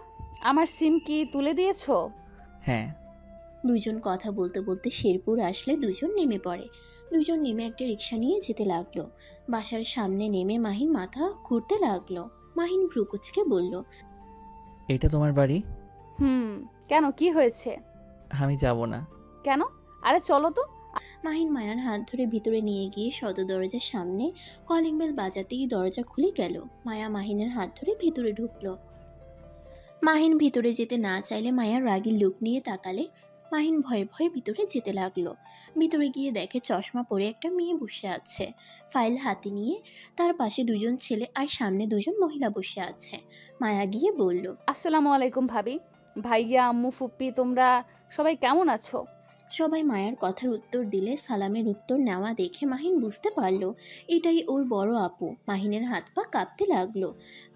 আমার সিম কি তুলে দিয়েছো? হ্যাঁ। দুজন কথা বলতে বলতে শেরপুর আসলে দুজন নেমে পড়ে। দুজন নেমে একটা রিক্সা নিয়ে যেতে লাগলো। বাসার সামনে নেমে মাহিন মাথা ঘুরতে লাগলো। মাহিন ভ্রুকুচকে বলল, এটা তোমার বাড়ি? কেন, কি হয়েছে? আমি যাব না। কেন? আরে চলো তো। মাহিন মায়ার হাত ধরে ভিতরে নিয়ে গিয়ে সদর দরজার সামনে কলিং বেল বাজাতেই দরজা খুলে গেল। মায়া মাহিনের হাত ধরে ভিতরে ঢুকলো। মাহিন ভিতরে যেতে না চাইলে মায়ার রাগী লুক নিয়ে তাকালে মাহিন ভয়ে ভয়ে ভিতরে যেতে লাগলো। ভিতরে গিয়ে দেখে চশমা পরে একটা মেয়ে বসে আছে, ফাইল হাতে নিয়ে। তার পাশে দুজন ছেলে আর সামনে দুজন মহিলা বসে আছে। মায়া গিয়ে বলল, আসসালামু আলাইকুম ভাবি, ভাইয়া, আম্মু, ফুপ্পি, তোমরা সবাই কেমন আছো? সবাই মায়ার কথার উত্তর দিলে সালামের উত্তর নেওয়া দেখে মাহিন বুঝতে পারল এটাই ওর বড় আপু। মাহিনের হাত পা কাঁপতে লাগলো।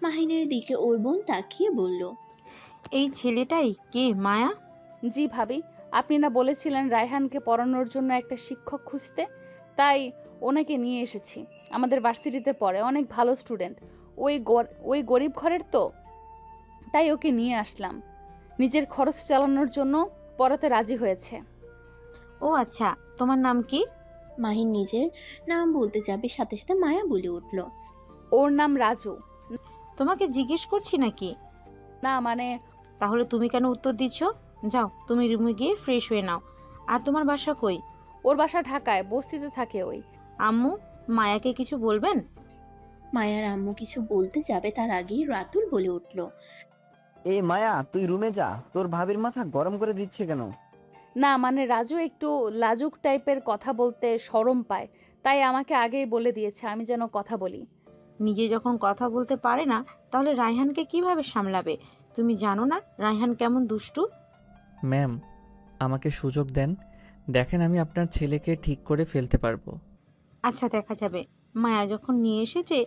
মাহিনের দিকে ওর বোন তাকিয়ে বলল, এই ছেলেটাই কে মায়া? জি ভাবি, আপনি না বলেছিলেন রায়হানকে পড়ানোর জন্য একটা শিক্ষক খুঁজতে, তাই ওনাকে নিয়ে এসেছি। আমাদের ভার্সিটিতে পড়ে, অনেক ভালো স্টুডেন্ট। ওই গরিব ঘরের তো, তাই ওকে নিয়ে আসলাম। নিজের খরচ চালানোর জন্য পড়াতে রাজি হয়েছে। ও আচ্ছা, তোমার নাম কি? মাহিন নিজের নাম বলতে যাবে, সাথে সাথে মায়া বলে উঠল, ওর নাম রাজু। তোমাকে জিজ্ঞেস করছি নাকি? না মানে। তাহলে তুমি কেন উত্তর দিচ্ছ? যাও, তুমি রুমে গিয়ে ফ্রেশ হয়ে নাও। আর তোমার বাসা কই? ওর বাসা ঢাকায়, বস্তিতে থাকে ওই। আম্মু, মায়াকে কিছু বলবেন? মায়ার আম্মু কিছু বলতে যাবে তার আগেই রাতুল বলে উঠল, এ মায়া, তুই রুমে যা, তোর ভাবির মাথা গরম করে দিচ্ছে কেন? না মানে রাজু একটু লাজুক টাইপের, কথা বলতে শরম পায়, তাই আমাকে আগেই বলে দিয়েছে আমি যেন কথা বলি। নিজে যখন কথা বলতে পারে না, তাহলে রায়হানকে কিভাবে সামলাবে? তুমি জানো না রায়হান কেমন দুষ্টু? ম্যাম, আমাকে সুযোগ দেন, দেখেন আমি আপনার ছেলেকে ঠিক করে ফেলতে পারবো। আচ্ছা, দেখা যাবে। মায়া যখন নিয়ে এসেছে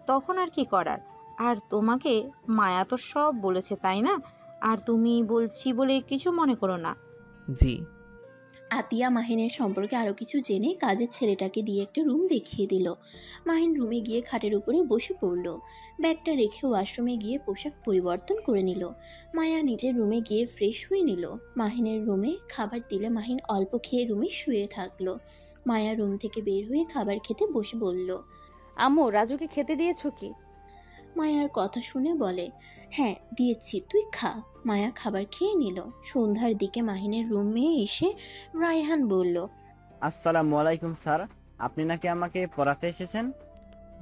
তখন আর কি করার। আর তোমাকে মায়া তো সব বলেছে, তাই না? আর তুমি বলছি বলে কিছু মনে করো না। জি। আতিয়া মাহিনের সম্পর্কে আরও কিছু জেনে কাজের ছেলেটাকে দিয়ে একটা রুম দেখিয়ে দিল। মাহিন রুমে গিয়ে খাটের উপরে বসে পড়ল। ব্যাগটা রেখে ওয়াশরুমে গিয়ে পোশাক পরিবর্তন করে নিল। মায়া নিজের রুমে গিয়ে ফ্রেশ হয়ে নিল। মাহিনের রুমে খাবার দিলে মাহিন অল্প খেয়ে রুমে শুয়ে থাকলো। মায়া রুম থেকে বের হয়ে খাবার খেতে বসে বলল, আম্মু, রাজুকে খেতে দিয়েছো কি? মায়ার কথা শুনে বলে, হ্যাঁ দিয়েছি, তুই খা। মায়া খাবার খেয়ে নিল। সন্ধ্যার দিকে মাহিনের রুমে এসে রায়হান বলল, আসসালামু আলাইকুম স্যার, আপনি নাকি আমাকে পড়াতে এসেছেন?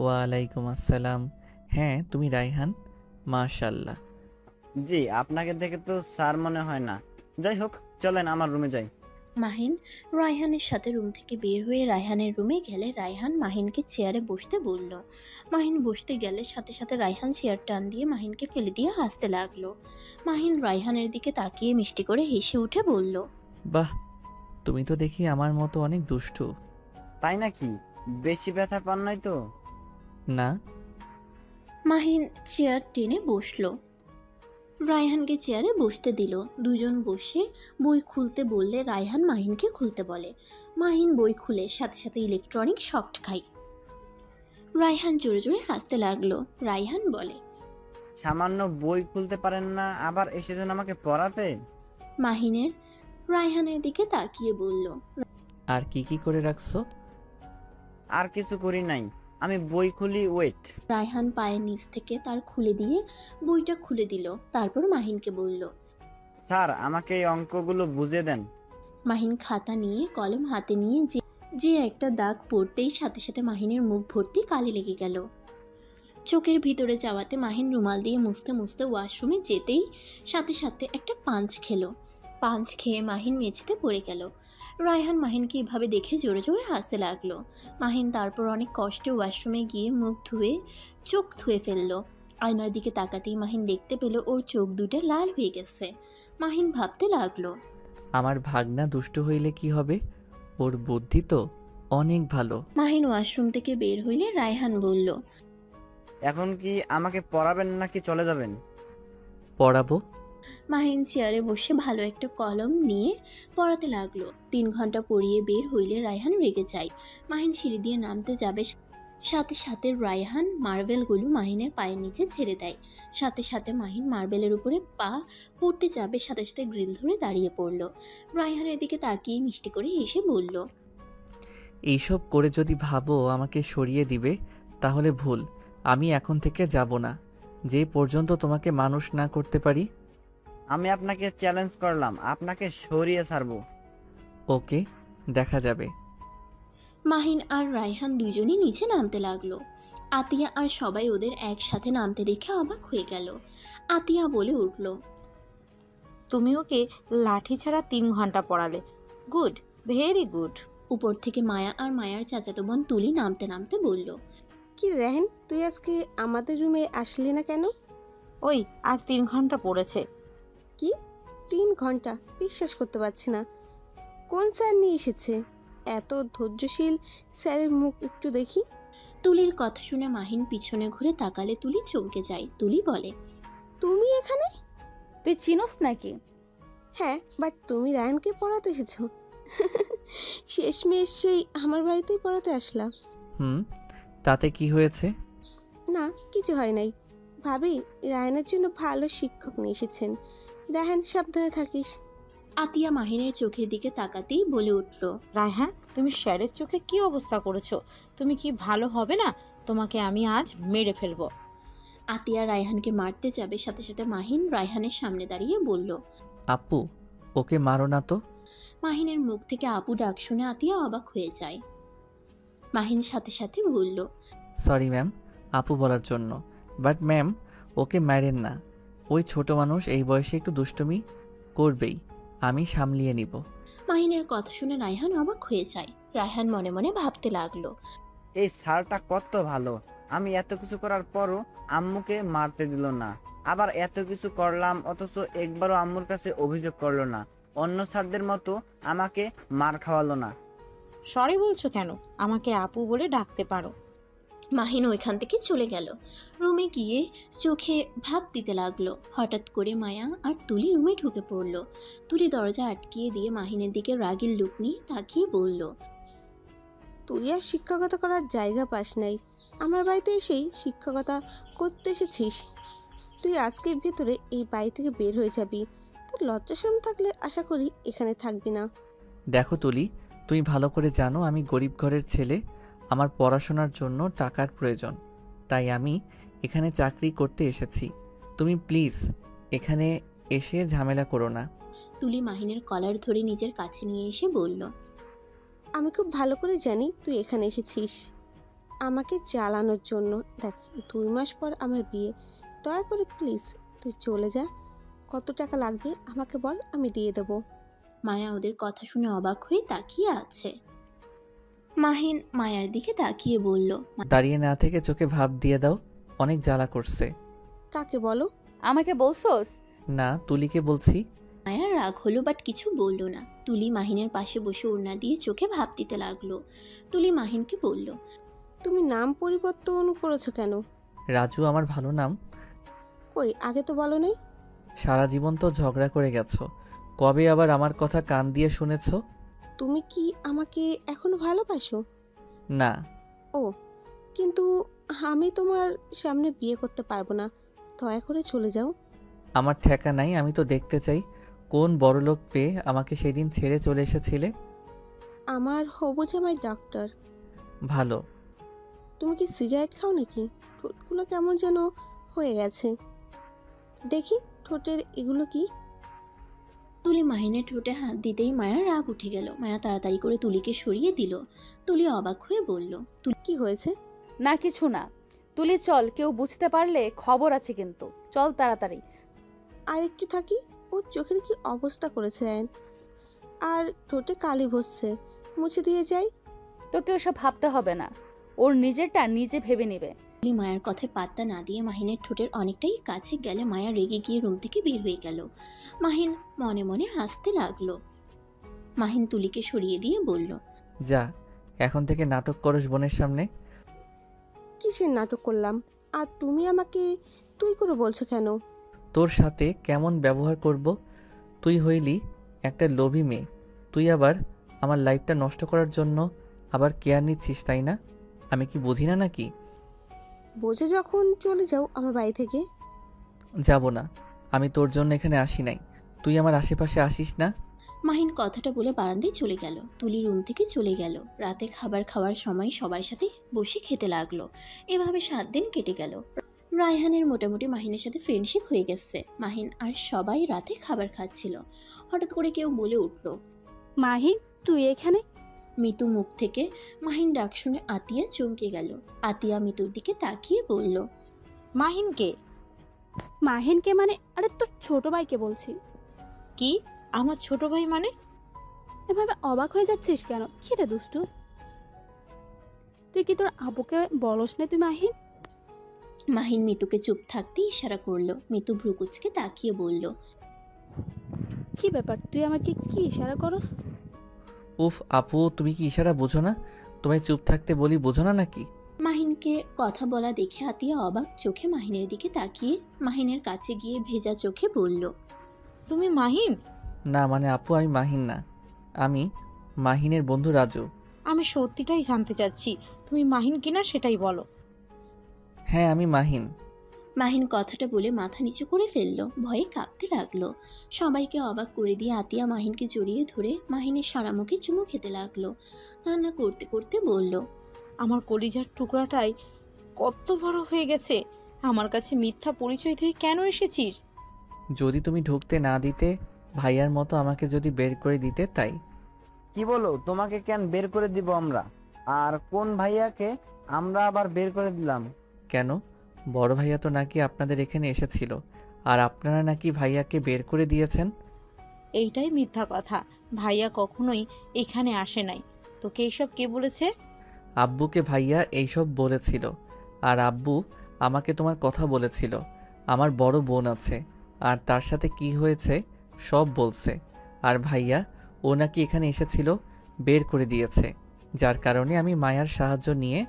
ওয়ালাইকুম আসসালাম। হ্যাঁ, তুমি রায়হান? মাশাল্লাহ। জি, আপনাকে দেখে তো স্যার মনে হয় না। যাই হোক, চলেন আমার রুমে যাই। মাহিন রায়হানের সাথে রুম থেকে বের হয়ে রায়হানের রুমে গেলে রায়হান মাহিনকে চেয়ারে বসতে বলল। মাহিন বসতে গেলে সাথে সাথে রায়হান চেয়ার টান দিয়ে মাহিনকে ফেলে দিয়ে হাসতে লাগলো। মাহিন রায়হানের দিকে তাকিয়ে মিষ্টি করে হেসে উঠে বলল, বাহ, তুমি তো দেখি আমার মতো অনেক দুষ্টু। তাই নাকি? বেশি ব্যথা পান নাই তো? না। মাহিন চেয়ার টেনে বসলো। রায়হানকে চেয়ারে বসতে দিল। দুজন বসে বই খুলতে বললে রায়হান মাহিনকে খুলতে বলে। মাহিন বই খুলে সাথে সাথে ইলেকট্রনিক শক খায়। রায়হান জোরে জোরে হাসতে লাগলো। রায়হান বলে, সামান্য বই খুলতে পারেন না, আবার এসেছেন আমাকে পড়াতে? মাহিনের রায়হানের দিকে তাকিয়ে বলল, আর কি কি করে রাখছো? আর কিছু করি নাই, আমি বই খুলি, ওয়েট। রায়হান পায়ের নিচ থেকে তার খুলে দিয়ে বইটা খুলে দিল। তারপর মাহিনকে বলল, স্যার, আমাকে এই অঙ্কগুলো বুঝিয়ে দেন। মাহিন খাতা নিয়ে কলম হাতে নিয়ে যে একটা দাগ পড়তেই সাথে সাথে মাহিনের মুখ ভর্তি কালি লেগে গেল। চোখের ভিতরে যাওয়াতে মাহিন রুমাল দিয়ে মুছতে মুছতে ওয়াশরুমে যেতেই সাথে সাথে একটা পাঞ্চ খেলো। পাঞ্চ খেয়ে মাহিন মেঝেতে পড়ে গেল। রায়হান মাহিনকে এভাবে দেখে জোরে জোরে হাসতে লাগলো। মাহিন তারপর অনেক কষ্টে ওয়াশরুমে গিয়ে মুখ ধুয়ে চোখ ধুয়ে ফেললো। আয়নার দিকে তাকাতেই মাহিন দেখতে পেল ওর চোখ দুটো লাল হয়ে গেছে। মাহিন ভাবতে লাগলো, আমার ভাগনা দুষ্ট হইলে কি হবে? ওর বুদ্ধি তো অনেক ভালো। মাহিন ওয়াশরুম থেকে বের হইলে রায়হান বলল, এখন কি আমাকে পড়াবেন নাকি চলে যাবেন? পড়াবো। মাহিন চেয়ারে বসে ভালো একটা কলম নিয়ে পড়াতে লাগলো। 3 ঘন্টা পড়িয়ে বের হইলে রায়হান রেগে যায়। মাহিন সিঁড়ি দিয়ে নামতে যাবে, সাথে সাথে রায়হান মার্বেলগুলো মাহিনের পায়ের নিচে ছেড়ে দেয়। সাথে সাথে মাহিন মার্বেলের উপরে পা পড়তে যাবে, সাথে সাথে গ্রিল ধরে দাঁড়িয়ে পড়ল। রায়হানের দিকে তাকিয়ে মিষ্টি করে এসে বলল, এইসব করে যদি ভাবো আমাকে সরিয়ে দিবে তাহলে ভুল। আমি এখন থেকে যাব না, যে পর্যন্ত তোমাকে মানুষ না করতে পারি। আমি আপনাকে চ্যালেঞ্জ করলাম, আপনাকে সরিয়ে ছাড়বো। ওকে, দেখা যাবে। মাহিন আর রায়হান দুজনই নিচে নামতে লাগলো। আতিয়া আর সবাই ওদের একসাথে নামতে দেখে অবাক হয়ে গেল। আতিয়া বলে উঠল, তুমি ওকে লাঠি ছাড়া 3 ঘন্টা পড়ালে। Good, very good. উপর থেকে মায়া আর মায়ার চাচাতো বোন তুলি নামতে নামতে বলল, কি রেহেন, তুই আজকে আমাদের রুমে আসলি না কেন? ওই আজ 3 ঘন্টা পড়েছে। কি 3 ঘন্টা? বিশ্বাস করতে পারছি না। কোন স্যার নিয়ে এসেছে? এত ধৈর্যশীল স্যারের মুখ একটু দেখি। তুলির কথা শুনে মাহিন পিছনে ঘুরে তাকালে তুলি চমকে যায়। তুলি বলে, তুমি এখানে? তুই চিনোস নাকি? হ্যাঁ, বাট তুমি রায়ানকে পড়াতে এসেছো? শেষমেশ সেই আমার বাড়িতেই পড়াতে আসলা? তাতে কি হয়েছে? না, কিছু হয় নাই। ভাবি, রায়ানের জন্য ভালো শিক্ষক নিয়ে এসেছেন। রায়ান, সাবধানে থাকিস। আতিয়া মাহিনের চোখের দিকে তাকাতেই বলে উঠল, রায়হান, তুমি স্যারের চোখে কি অবস্থা করেছো? তুমি কি ভালো হবে না? তোমাকে আমি আজ মেরে ফেলবো। আতিয়া রায়হানকে মারতে যাবে, সাথে সাথে মাহিন রায়হানের সামনে দাঁড়িয়ে বলল, আপু, ওকে মারো না তো। মাহিনের মুখ থেকে আপু ডাক শুনে আতিয়া অবাক হয়ে যায়। মাহিন সাথে সাথে বলল, সরি ম্যাম আপু বলার জন্য, বাট ম্যাম ওকে মারেন না। ওই ছোট মানুষ, এই বয়সে একটু দুষ্টুমি করবেই, আমি সামলিয়ে নিব। মাহিনের কথা শুনে রায়হান অবাক হয়ে যায়। রায়হান মনে মনে ভাবতে লাগলো, এই স্যারটা কত ভালো, আমি এত কিছু করার পরও আম্মুকে মারতে দিল না। আবার এত কিছু করলাম অথচ একবারও আম্মুর কাছে অভিযোগ করলো না। অন্য স্যারদের মতো আমাকে মার খাওয়ালো না। সরি বলছো কেন? আমাকে আপু বলে ডাকতে পারো। মাহিন ওইখান থেকে চলে গেল। রুমে গিয়ে চোখে ভাব দিতে লাগলো। হঠাৎ করে মায়া আর তুলি রুমে ঢুকে পড়ল। তুলি দরজা আটকিয়ে দিয়ে মাহিনের দিকে রাগের লুক নিয়ে তাকিয়ে বলল, তুই আর শিক্ষকতা করার জায়গা পাস নাই, আমার বাড়িতে এসেই শিক্ষকতা করতে এসেছিস। তুই আজকের ভেতরে এই বাড়ি থেকে বের হয়ে যাবি। তোর লজ্জাশরম থাকলে আশা করি এখানে থাকবি না। দেখো তুলি, তুই ভালো করে জানো আমি গরিব ঘরের ছেলে, আমার পড়াশোনার জন্য টাকার প্রয়োজন, তাই আমি এখানে চাকরি করতে এসেছি। তুমি প্লিজ এখানে এসে ঝামেলা করো না। তুলি মাহিনের কলার ধরে নিজের কাছে নিয়ে এসে বলল, আমি খুব ভালো করে জানি তুই এখানে এসেছিস আমাকে জ্বালানোর জন্য। দেখ, 2 মাস পর আমার বিয়ে, দয়া করে প্লিজ তুই চলে যা। কত টাকা লাগবে আমাকে বল, আমি দিয়ে দেবো। মায়া ওদের কথা শুনে অবাক হয়ে তাকিয়ে আছে। মাহিন মায়ার দিকে তাকিয়ে বলল, দাঁড়িয়ে না থেকে চোখে ভাব দিয়ে দাও, অনেক জ্বালা করছে। কাকে বলো? আমাকে বলছোস? না, তুলিকে বলছি। মায়ার রাগ হলো, বাট কিছু বলল না। তুলি মাহিনের পাশে বসে ওড়না দিয়ে চোখে ভাব দিতে লাগলো। তুলি মাহিনকে বলল, তুমি নাম পরিবর্তন করেছো কেন? রাজু আমার ভালো নাম। কই, আগে তো বলো নাই। সারা জীবন তো ঝগড়া করে গেছো, কবে আবার আমার কথা কান দিয়ে শুনেছো? তুমি কি আমাকে এখনো ভালোবাসো? না। ও, কিন্তু আমি তোমার সামনে বিয়ে করতে পারবো না, দয়া করে চলে যাও। আমার ঠেকা নাই, আমি তো দেখতে চাই কোন বড়লোক পেয়ে আমাকে সেদিন ছেড়ে চলে এসেছিলে। আমার হবু জামাই ডাক্তার। ভালো। তুমি কি সিগারেট খাও নাকি? ঠোঁটগুলো কেমন যেন হয়ে গেছে। দেখি ঠোঁটের এগুলো কি? তুলি মাহিনের ঠোঁটে হাত দিতেই মায়ার রাগ উঠে গেল। মায়া তাড়াতাড়ি করে তুলিকে সরিয়ে দিল। তুলি অবাক হয়ে বলল, কি হয়েছে? না কিছু না। তুলি চল, কেউ বুঝতে পারলে খবর আছে কিন্তু, চল তাড়াতাড়ি। আর একটু থাকি। ওর চোখের কি অবস্থা করেছে রায়ন, আর ঠোঁটে কালি বসছে, মুছে দিয়ে যাই। তোকে ওসব ভাবতে হবে না, ওর নিজেরটা নিজে ভেবে নেবে। তুলি মায়ার কথায় পাত্তা না দিয়ে মাহিনের ঠোঁটের অনেকটাই কাছে গেলে মায়া রেগে গিয়ে রুম থেকে বের হয়ে গেল। মাহিন মনে মনে হাসতে লাগলো। মাহিন তুলিকে সরিয়ে দিয়ে বলল, যা, এখন থেকে নাটক করস বোনের সামনে? কিসের নাটক করলাম? আর তুমি আমাকে তুই করে বলছো কেন? তোর সাথে কেমন ব্যবহার করব? তুই হইলি একটা লোভী মেয়ে, তুই আবার আমার লাইফটা নষ্ট করার জন্য আবার কেয়ার নিচ্ছিস, তাই না? আমি কি বুঝি না নাকি? বোঝো যখন চলে যাও আমার বাড়ি থেকে। যাব না, আমি তোর জন্য এখানে আসি নাই, তুই আমার আশেপাশে আসিস না। মাহিন কথাটা বলে বারান্দায় চলে গেল। তুলি রুম থেকে চলে গেল। রাতে খাবার খাওয়ার সময় সবার সাথে বসে খেতে লাগলো। এভাবে 7 দিন কেটে গেল। রায়হানের মোটামুটি মাহিনের সাথে ফ্রেন্ডশিপ হয়ে গেছে। মাহিন আর সবাই রাতে খাবার খাচ্ছিল। হঠাৎ করে কেউ বলে উঠল, মাহিন তুই এখানে? মিতু মুখ থেকে মাহিন ডাক শুনে আতিয়া চমকে গেল। আতিয়া মিতুর দিকে তাকিয়ে বলল, মাহিনকে? মাহিনকে মানে? আরে তোর ছোট ভাইকে বলছি। কি? আমার ছোট ভাই মানে? এভাবে অবাক হয়ে যাচ্ছিস কেন? কি রে দুষ্টু, তুই কি তোর আব্বুকে বলস না তুই মাহিন? মাহিন মিতুকে চুপ থাকতে ইশারা করলো। মিতু ভ্রুকুচকে তাকিয়ে বলল, কি ব্যাপার, তুই আমাকে কি ইশারা করস? উফ আপু, তুমি কি ইশারা বোঝো না? তোমায় চুপ থাকতে বলি, বোঝো না নাকি? মাহিনকে কথা বলা দেখে আতিয়া অবাক চোখে মাহিনের দিকে তাকিয়ে মাহিনের কাছে গিয়ে ভেজা চোখে বলল, তুমি মাহিন? না মানে আপু, আমি মাহিন না, আমি মাহিনের বন্ধু রাজু। আমি সত্যিটাই জানতে চাচ্ছি, তুমি মাহিন কিনা সেটাই বলো। হ্যাঁ আমি মাহিন। মাহিন কথাটা বলে মাথা নিচু করে ফেললো। ভয়ে কাঁপতে লাগলো। সবাইকে অবাক করে দিয়ে আতিয়া মাহিনকে জড়িয়ে ধরে মাহিনের সারা মুখে চুমু খেতে লাগলো। রান্না করতে করতে বলল, আমার কলিজার টুকরাটাই কত বড় হয়ে গেছে। আমার কাছে মিথ্যা পরিচয় দিয়ে কেন এসেছিস? যদি তুমি ঢুকতে না দিতে, ভাইয়ার মতো আমাকে যদি বের করে দিতে, তাই। কি বলো, তোমাকে কেন বের করে দিব আমরা? আর কোন ভাইয়াকে আমরা আবার বের করে দিলাম? কেন? বড় ভাইয়া তো নাকি আপনাদের এখানে এসেছিল, আর আপনারা নাকি ভাইয়াকে বের করে দিয়েছেন। এইটাই মিথ্যা কথা, ভাইয়া কখনোই এখানে আসে নাই। তোকে এইসব কে বলেছে? আব্বুকে ভাইয়া এইসব বলেছিল, আর আব্বু আমাকে তোমার কথা বলেছিল। আমার বড় বোন আছে, আর তার সাথে কি হয়েছে সব বলছে। আর ভাইয়া ও নাকি এখানে এসেছিল, বের করে দিয়েছে, যার কারণে আমি মায়ার সাহায্য নিয়ে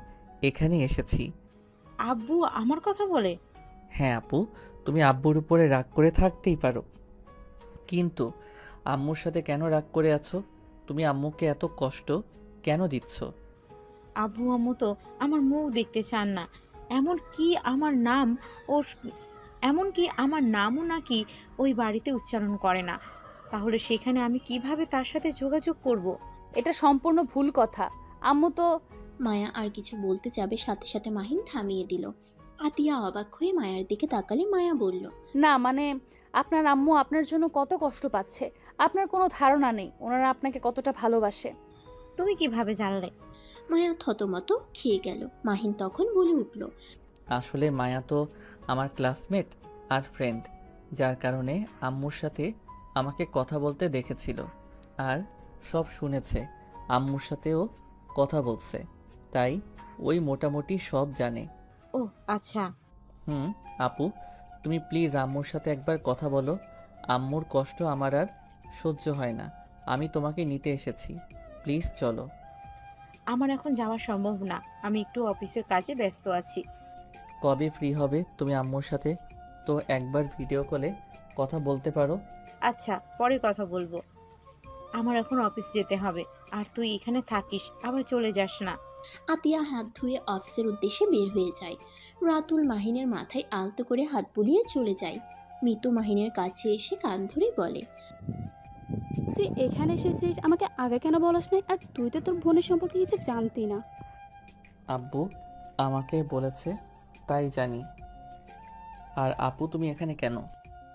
এখানে এসেছি। আব্বু আমার কথা বলে? হ্যাঁ আপু, তুমি আব্বুর উপরে রাগ করে থাকতেই পারো, কিন্তু আম্মুর সাথে কেন রাগ করে আছো? তুমি আম্মুকে এত কষ্ট কেন দিচ্ছ? আব্বু আম্মু তো আমার মুখ দেখতে চান না। এমন কি আমার নাম ও এমন কি আমার নামও নাকি ওই বাড়িতে উচ্চারণ করে না। তাহলে সেখানে আমি কিভাবে তার সাথে যোগাযোগ করব? এটা সম্পূর্ণ ভুল কথা। আম্মু তো... মায়া আর কিছু বলতে যাবে, সাথে সাথে মাহিন থামিয়ে দিল। আতিয়া অবাক হয়ে মায়ার দিকে তাকালে মায়া বলল, না মানে আপনার আম্মু আপনার জন্য কত কষ্ট পাচ্ছে, আপনার কোনো ধারণা নেই ওনারা আপনাকে কতটা ভালোবাসে। তুমি কিভাবে জানলে? মায়া থতমত খেয়ে গেল। মাহিন তখন বলে উঠল, আসলে মায়া তো আমার ক্লাসমেট আর ফ্রেন্ড, যার কারণে আম্মুর সাথে আমাকে কথা বলতে দেখেছিল, আর সব শুনেছে। আম্মুর সাথেও কথা বলছে, তাই ওই মোটামুটি সব জানে। ও আচ্ছা। আপু, তুমি প্লিজ আম্মুর সাথে একবার কথা বলো। আম্মুর কষ্ট আমার আর সহ্য হয় না। আমি তোমাকে নিতে এসেছি, প্লিজ চলো। আমার এখন যাওয়া সম্ভব না, আমি একটু অফিসের কাজে ব্যস্ত আছি। কবে ফ্রি হবে তুমি আম্মুর সাথে? তো একবার ভিডিও কলে কথা বলতে পারো। আচ্ছা, পরে কথা বলবো। আমার এখন অফিস যেতে হবে, আর তুই এখানে থাকিস, আবার চলে যাস না। আতিয়া হাত ধুয়ে অফিসের উদ্দেশ্যে বের হয়ে যায়। রাতুল মাহিনের মাথায় আলতো করে হাত বুলিয়ে চলে যায়। মিতু মাহিনের কাছে এসে কান ধরে বলে, তুই এখানে এসেছিস, আমাকে আগে কেন বলস নাই? আর তুই তো তোর বোনের সম্পর্কে কিছু জানতি না। আব্বু আমাকে বলেছে তাই জানি। আর আপু তুমি এখানে কেন?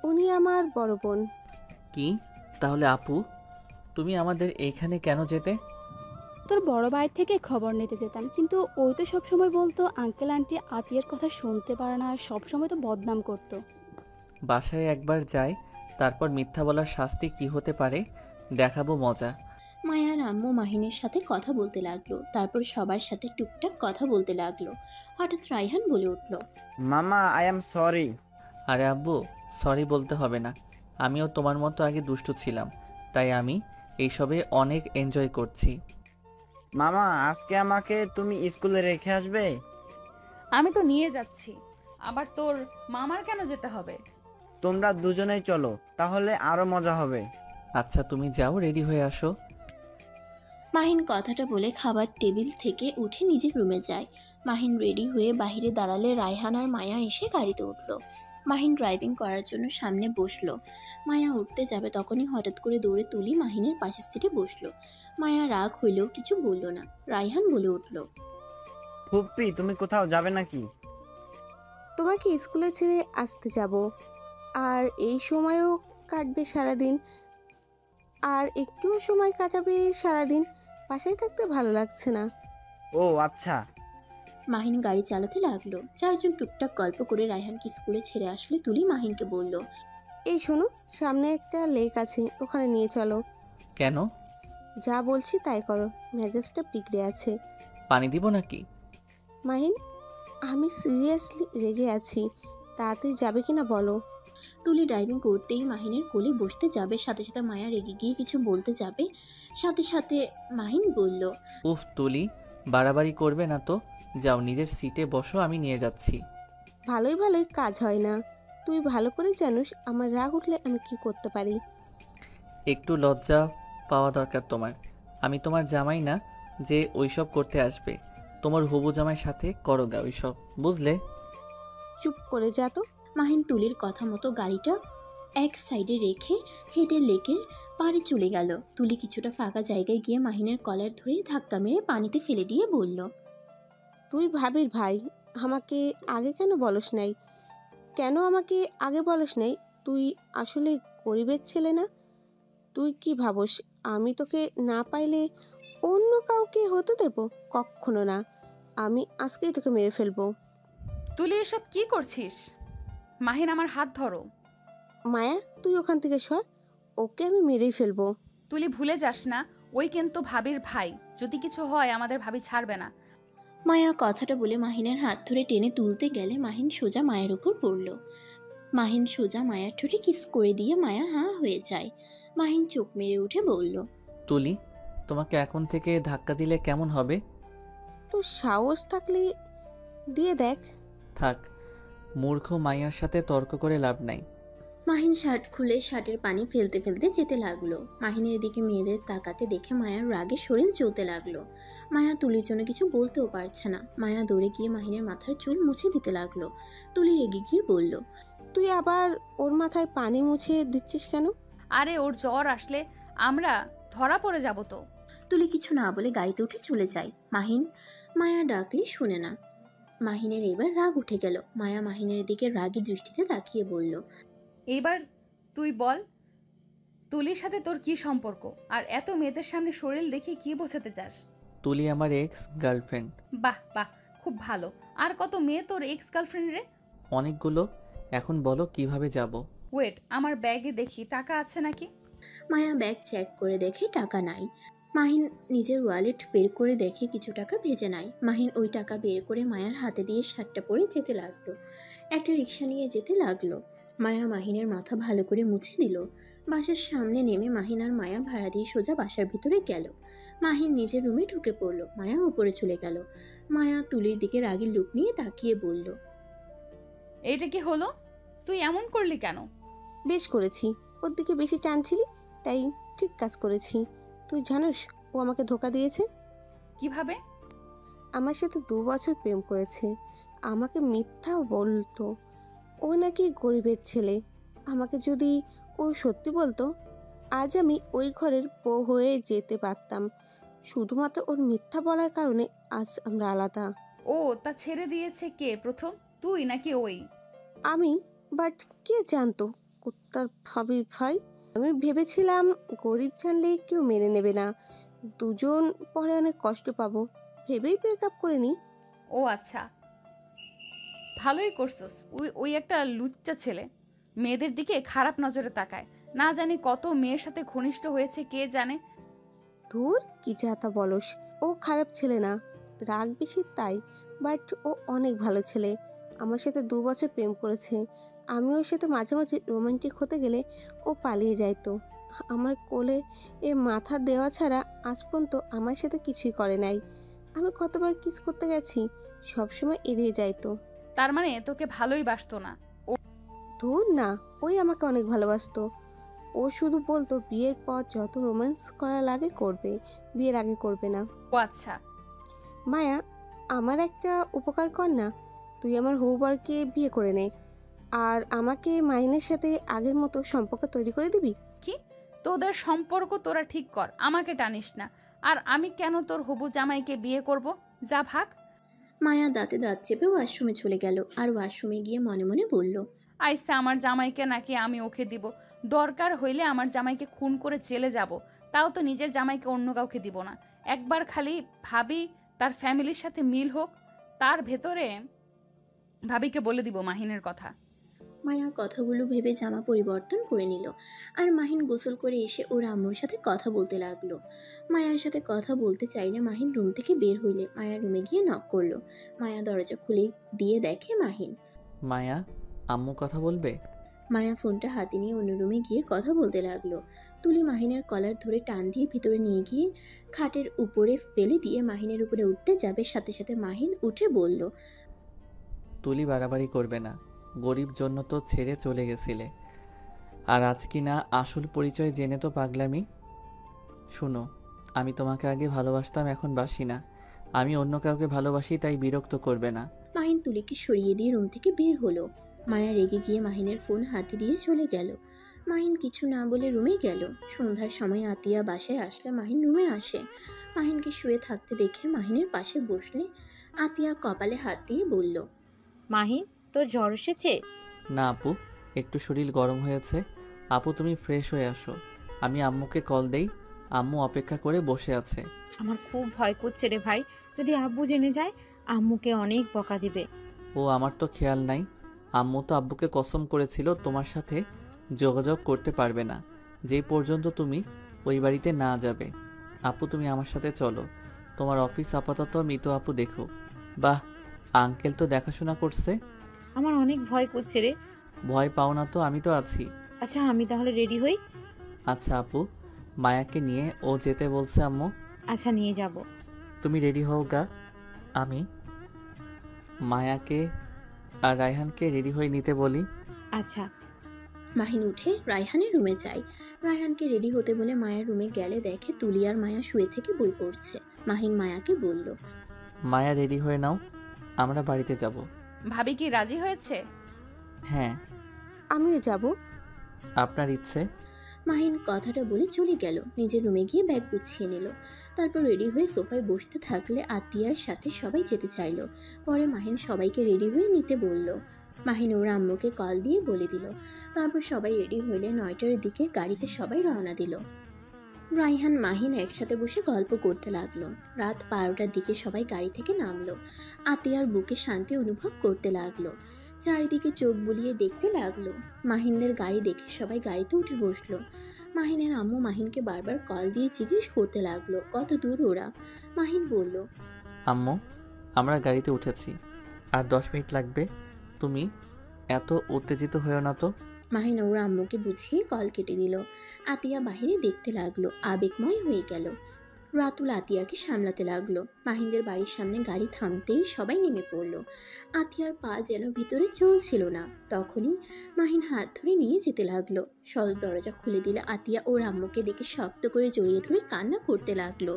উনি আমার বড় বোন। কি? তাহলে আপু তুমি আমাদের এইখানে কেন যেতে? তোর বড় ভাই থেকে খবর নিতে যেতাম, কিন্তু ওই তো সবসময় বলতো আঙ্কেল আন্টি আতিয়ার কথা শুনতে পারে না, সবসময় তো বদনাম করতো। বাসায় একবার যাই, তারপর মিথ্যা বলার শাস্তি কি হতে পারে দেখাবো মজা। মায়ার আম্মু মাহিনের সাথে কথা বলতে লাগলো। তারপর সবার সাথে টুকটাক কথা বলতে লাগলো। হঠাৎ রায়হান বলে উঠল, মামা আই এম সরি। আরে আব্বু, সরি বলতে হবে না, আমিও তোমার মতো আগে দুষ্টু ছিলাম, তাই আমি এইসবে অনেক এনজয় করছি। মামা, আজকে আমাকে তুমি স্কুলে রেখে আসবে? আমি তো নিয়ে যাচ্ছি, আবার তোর মামার কেন যেতে হবে? তোমরা দুজনেই চলো, তাহলে আরো মজা হবে। আচ্ছা তুমি যাও, রেডি হয়ে আসো। মাহিন কথাটা বলে খাবার টেবিল থেকে উঠে নিজের রুমে যায়। মাহিন রেডি হয়ে বাইরে দাঁড়ালে রায়হান আর মায়া এসে গাড়িতে উঠল। মাহিন ড্রাইভিং করার জন্য সামনে বসলো। মায়া উঠতে যাবে তখনই হঠাৎ করে দৌড়ে তুলি মাহিনের পাশের সিটে বসলো। মায়া রাগ হইলেও কিছু বলল না। রায়হান বলে উঠল, ফুপ্পি, তুমি কোথাও যাবে নাকি? তোমাকে স্কুলে ছেড়ে আসতে যাব, আর এই সময়ও কাটবে সারাদিন, আর একটুও সময় কাটাবে সারাদিন। বাসায় থাকতে ভালো লাগছে না। ও আচ্ছা। মাহিন গাড়ি চালাতে লাগলো। চারজন টুকটাক গল্প করে রায়হানকে স্কুলে ছেড়ে আসলে তুলি মাহিনকে বলল, এই শোনো, সামনে একটা লেক আছে, ওখানে নিয়ে চলো। কেন? যা বলছি তাই করো, মেজাজটা বিগড়ে আছে। পানি দিব নাকি? মাহিন, আমি সিরিয়াসলি রেগে আছি, তাড়াতাড়ি যাবে কিনা বলো। তুলি ড্রাইভিং করতেই মাহিনের কোলে বসতে যাবে, সাথে সাথে মায়া রেগে গিয়ে কিছু বলতে যাবে, সাথে সাথে মাহিন বলল, উফ তুলি, বাড়াবাড়ি করবে না তো। যাও নিজের সিটে বসো, আমি নিয়ে যাচ্ছি। ভালোই ভালোই কাজ হয় না। তুই ভালো করে জানিস আমার রাগ উঠলে আমি কি করতে পারি। একটু লজ্জা পাওয়া দরকার তোমার। আমি তোমার জামাই না যে ওইসব করতে আসবে। তোমার হবু জামাইয়ের সাথে করো গা ওইসব, বুঝলে? চুপ করে যা তো। মাহিন তুলির কথা মতো গাড়িটা এক সাইডে রেখে হেঁটে লেকের পাড়ে চলে গেল। তুলি কিছুটা ফাঁকা জায়গায় গিয়ে মাহিনের কলার ধরে ধাক্কা মেরে পানিতে ফেলে দিয়ে বলল, তুই ভাবির ভাই, আমাকে আগে কেন বলস নাই? কেন আমাকে আগে বলস নাই? তুই আসলে গরিবের ছেলে না? তুই কি ভাবস আমি তোকে না পাইলে অন্য কাউকে হতে দেব? কখনো না। আমি আজকেই তোকে মেরে ফেলবো। তুলি এসব কি করছিস? মাহিন, আমার হাত ধরো। মায়া, তুই ওখান থেকে সর, ওকে আমি মেরেই ফেলবো। তুলি ভুলে যাস না, ওই কিন্তু ভাবির ভাই। যদি কিছু হয় আমাদের ভাবি ছাড়বে না। মায়া কথাটা বলে মাহিনের হাত ধরে টেনে তুলতে গেলে মাহিন সোজা মায়ের উপর পড়ল। মাহিন সোজা মায়ার ঠোঁটে কিস করে দিয়ে মায়া হাঁ হয়ে যায়। মাহিন চোখ মেরে উঠে বলল, তুলি, তোমাকে এখন থেকে ধাক্কা দিলে কেমন হবে? তোর সাহস থাকলে দিয়ে দেখ। থাক, মূর্খ মাইয়ার সাথে তর্ক করে লাভ নাই। মাহিন শার্ট খুলে শার্টের পানি ফেলতে ফেলতে যেতে লাগলো। মাহিনের দিকে মেয়েদের তাকাতে দেখে মায়ার রাগে শরীর জ্বলতে লাগলো। মায়া তুলির জন্য কিছু বলতেও পারছে না। মায়া দৌড়ে গিয়ে মাহিনের মাথার চুল মুছে দিতে লাগলো। তুলি রেগে গিয়ে বলল, তুই আবার ওর মাথায় পানি মুছে দিচ্ছিস কেন? আরে ওর জ্বর আসলে আমরা ধরা পড়ে যাব তো। তুলি কিছু না বলে গাড়িতে উঠে চলে যায়। মায়া ডাকলি শুনে না। মাহিনের এবার রাগ উঠে গেল। মায়া মাহিনের দিকে রাগী দৃষ্টিতে তাকিয়ে বলল, এইবার তুই বল, তুলির সাথে তোর কি সম্পর্ক? আর এত মেয়েদের সামনে শরীর দেখে কি বোঝাতে চাস? তুলি আমার এক্স গার্লফ্রেন্ড। বাহ বাহ, খুব ভালো। আর কত মেয়ে তোর এক্স গার্লফ্রেন্ড রে? অনেকগুলো। এখন বলো কিভাবে যাব? ওয়েট, আমার ব্যাগে দেখি টাকা আছে নাকি। মায়া ব্যাগ চেক করে দেখে টাকা নাই। মাহিন নিজের ওয়ালেট বের করে দেখে কিছু টাকা ভেজে নাই। মাহিন ওই টাকা বের করে মায়ার হাতে দিয়ে শার্টটা পরে যেতে লাগলো। একটা রিক্সা নিয়ে যেতে লাগলো। মায়া মাহিনের মাথা ভালো করে মুছে দিল। বাসার সামনে নেমে মাহিন আর মায়া ভাড়া দিয়ে সোজা বাসার ভিতরে গেল। মাহিন নিজের রুমে ঢুকে পড়ল। মায়া উপরে চলে গেল। মায়া তুলির দিকে রাগী লুক নিয়ে তাকিয়ে বলল, এইটা কি হলো? তুই এমন করলি কেন? বেশ করেছি, ওর দিকে বেশি টানছিলি, তাই ঠিক কাজ করেছি। তুই জানোস ও আমাকে ধোকা দিয়েছে? কিভাবে? আমার সাথে 2 বছর প্রেম করেছে। আমাকে মিথ্যাও বলতো। ও নাকি গরিবের ছেলে। আমাকে যদি ও সত্যি বলতো, আজ আমি ওই ঘরের বউ হয়ে যেতে পারতাম। শুধুমাত্র ওর মিথ্যা বলার কারণে আজ আমরা আলাদা। ও, তা ছেড়ে দিয়েছে কে প্রথম, তুই নাকি ওই? আমি, বাট কে জানতো কুত্তার ভাবি ভাই। আমি ভেবেছিলাম গরিব জানলে কেউ মেনে নেবে না, দুজন পরে অনেক কষ্ট পাবো, ভেবেই ব্রেকআপ করে নি। ও আচ্ছা, ভালোই করছস। ওই একটা লুচ্চা ছেলে মেয়েদের দিকে খারাপ নজরে তাকায়। না জানি কত মেয়ের সাথে ঘনিষ্ঠ হয়েছে কে জানে। ধুর, কি চাতা বলস। ও খারাপ ছেলে না, রাগ বেশি তাই, বাট ও অনেক ভালো ছেলে। আমার সাথে 2 বছর প্রেম করেছে। আমি ওর সাথে মাঝে মাঝে রোমান্টিক হতে গেলে ও পালিয়ে যাইতো। আমার কোলে মাথা দেওয়া ছাড়া আজ পর্যন্ত আমার সাথে কিছুই করে নাই। আমি কতবার কিস করতে গেছি, সবসময় এড়িয়ে যাইতো। তার মানে তোকে ভালোই বাসতো না। ধুর না, ওই আমাকে অনেক ভালোবাসতো। ও শুধু বলতো বিয়ের পর যত রোম্যান্স করা লাগে করবে, বিয়ের আগে করবে না। ও আচ্ছা। মায়া, আমার একটা উপকার কর না, তুই আমার হবুবরকে বিয়ে করে নে, আর আমাকে মাহিনের সাথে আগের মতো সম্পর্ক তৈরি করে দিবি। কি? তোদের সম্পর্ক তোরা ঠিক কর, আমাকে টানিস না। আর আমি কেন তোর হবু জামাইকে বিয়ে করব? যা ভাগ। মায়া দাঁতে দাঁত চেপে ওয়াশরুমে চলে গেল আর ওয়াশরুমে গিয়ে মনে মনে বলল, আইসা আমার জামাইকে নাকি আমি ওকে দিব। দরকার হইলে আমার জামাইকে খুন করে জেলে যাব, তাও তো নিজের জামাইকে অন্য কাউকে দিব না। একবার খালি ভাবি তার ফ্যামিলির সাথে মিল হোক, তার ভেতরে ভাবিকে বলে দিব মাহিনের কথা। মায়া কথাগুলো ভেবে জামা পরিবর্তন করে নিল আর মাহিন গোসল করে এসে ওর আম্মুর সাথে কথা বলতে লাগলো। মায়ার সাথে কথা বলতে চাইলে মাহিন রুম থেকে বের হইলে মায়া রুমে গিয়ে নক করলো। মায়া দরজা খুলে দিয়ে দেখে মাহিন। মায়া, আম্মু কথা বলবে? মায়া ফোনটা হাতে নিয়ে অন্য রুমে গিয়ে কথা বলতে লাগলো। তুলি মাহিনের কলার ধরে টান দিয়ে ভিতরে নিয়ে গিয়ে খাটের উপরে ফেলে দিয়ে মাহিনের উপরে উঠতে যাবে, সাথে সাথে মাহিন উঠে বলল, তুলি বাড়াবাড়ি করবে না, গরিব জন্য তো ছেড়ে চলে গেছিলে, আর আজ কি না আসল পরিচয় জেনে তো পাগলামি। শুনো, আমি তোমাকে আগে ভালোবাসতাম, এখন বাসি না। আমি অন্য কাউকে ভালোবাসি, তাই বিরক্ত করবে না। মাহিন তুলিকে সরিয়ে দিয়ে রুম থেকে বের হলো। মায়া রেগে গিয়ে মাহিনের ফোন হাতে দিয়ে চলে গেল। মাহিন কিছু না বলে রুমে গেল। সন্ধ্যার সময় আতিয়া বাসায় আসলে মাহিন রুমে আসে। মাহিনকে শুয়ে থাকতে দেখে মাহিনের পাশে বসলে আতিয়া কপালে হাত দিয়ে বলল, মাহিন, তোর জ্বর এসেছে? না আপু, একটু শরীর গরম হয়েছে। আপু তুমি ফ্রেশ হয়ে আসো, আমি আম্মুকে কল দেই। আম্মু অপেক্ষা করে বসে আছে। আমার খুব ভয় করছে রে ভাই, যদি আব্বু জেনে যায় আম্মুকে অনেক বকা দিবে। ও আমার তো খেয়াল নাই। আম্মু তো আব্বুকে কসম করেছিল তোমার সাথে যোগাযোগ করতে পারবে না যেই পর্যন্ত তুমি ওই বাড়িতে না যাবে। আপু তুমি আমার সাথে চলো, তোমার অফিস আপাতত মিতু আপু দেখো। বাহ, আঙ্কেল তো দেখাশোনা করছে। আমার অনেক ভয় করছে রে। ভয় পাও না তো, আমি তো আছি। আচ্ছা, আমি তাহলে রেডি হই। আচ্ছা আপু, মায়াকে নিয়ে ও যেতে বলছে আম্মু। আচ্ছা, নিয়ে যাব। তুমি রেডি হও গা, আমি মায়াকে আর রায়হানকে রেডি হয়ে নিতে বলি। আচ্ছা। মাহিন উঠে রায়হানের রুমে যায়। রায়হানকে রেডি হতে বলে মায়ের রুমে গেলে দেখে তুলি আর মায়া শুয়ে থেকে বই পড়ছে। মাহিন মায়াকে বলল, মায়া রেডি হয়ে নাও, আমরা বাড়িতে যাব। ভাবি কি রাজি হয়েছে? হ্যাঁ। আমিও যাব। আপনার ইচ্ছে। মাহিন কথাটা বলে চলে গেল। নিজের রুমে গিয়ে ব্যাগ গুছিয়ে নিল। তারপর রেডি হয়ে সোফায় বসতে থাকলে আতিয়ার সাথে সবাই যেতে চাইলো। পরে মাহিন সবাইকে রেডি হয়ে নিতে বলল। মাহিন ওর আম্মুকে কল দিয়ে বলে দিল। তারপর সবাই রেডি হলে 9টার দিকে গাড়িতে সবাই রওনা দিল। রায়হান মাহিন একসাথে বসে গল্প করতে লাগলো। রাত 12টার দিকে সবাই গাড়ি থেকে নামলো। আতিয়ার বুকে শান্তি অনুভব করতে লাগলো। চারিদিকে চোখ বুলিয়ে দেখতে লাগলো। মাহিনদের গাড়ি দেখে সবাই গাড়িতে উঠে বসলো। মাহিনের আম্মু মাহিনকে বারবার কল দিয়ে জিজ্ঞেস করতে লাগলো কত দূর ওরা। মাহিন বলল, আম্মু, আমরা গাড়িতে উঠেছি, আর 10 মিনিট লাগবে। তুমি এত উত্তেজিত হয়েও না তো। মাহিন ওর আম্মুকে বুঝিয়ে কল কেটে দিল। আতিয়া বাহিরে দেখতে লাগলো, আবেগময় হয়ে গেল। রাতুল আতিয়াকে সামলাতে লাগলো। মাহিনদের বাড়ির সামনে গাড়ি থামতেই সবাই নেমে পড়লো। আতিয়ার পা যেন ভিতরে চলছিল না। তখনই মাহিন হাত ধরে নিয়ে যেতে লাগলো। সদর দরজা খুলে দিলে আতিয়া ওর আম্মুকে দেখে শক্ত করে জড়িয়ে ধরে কান্না করতে লাগলো।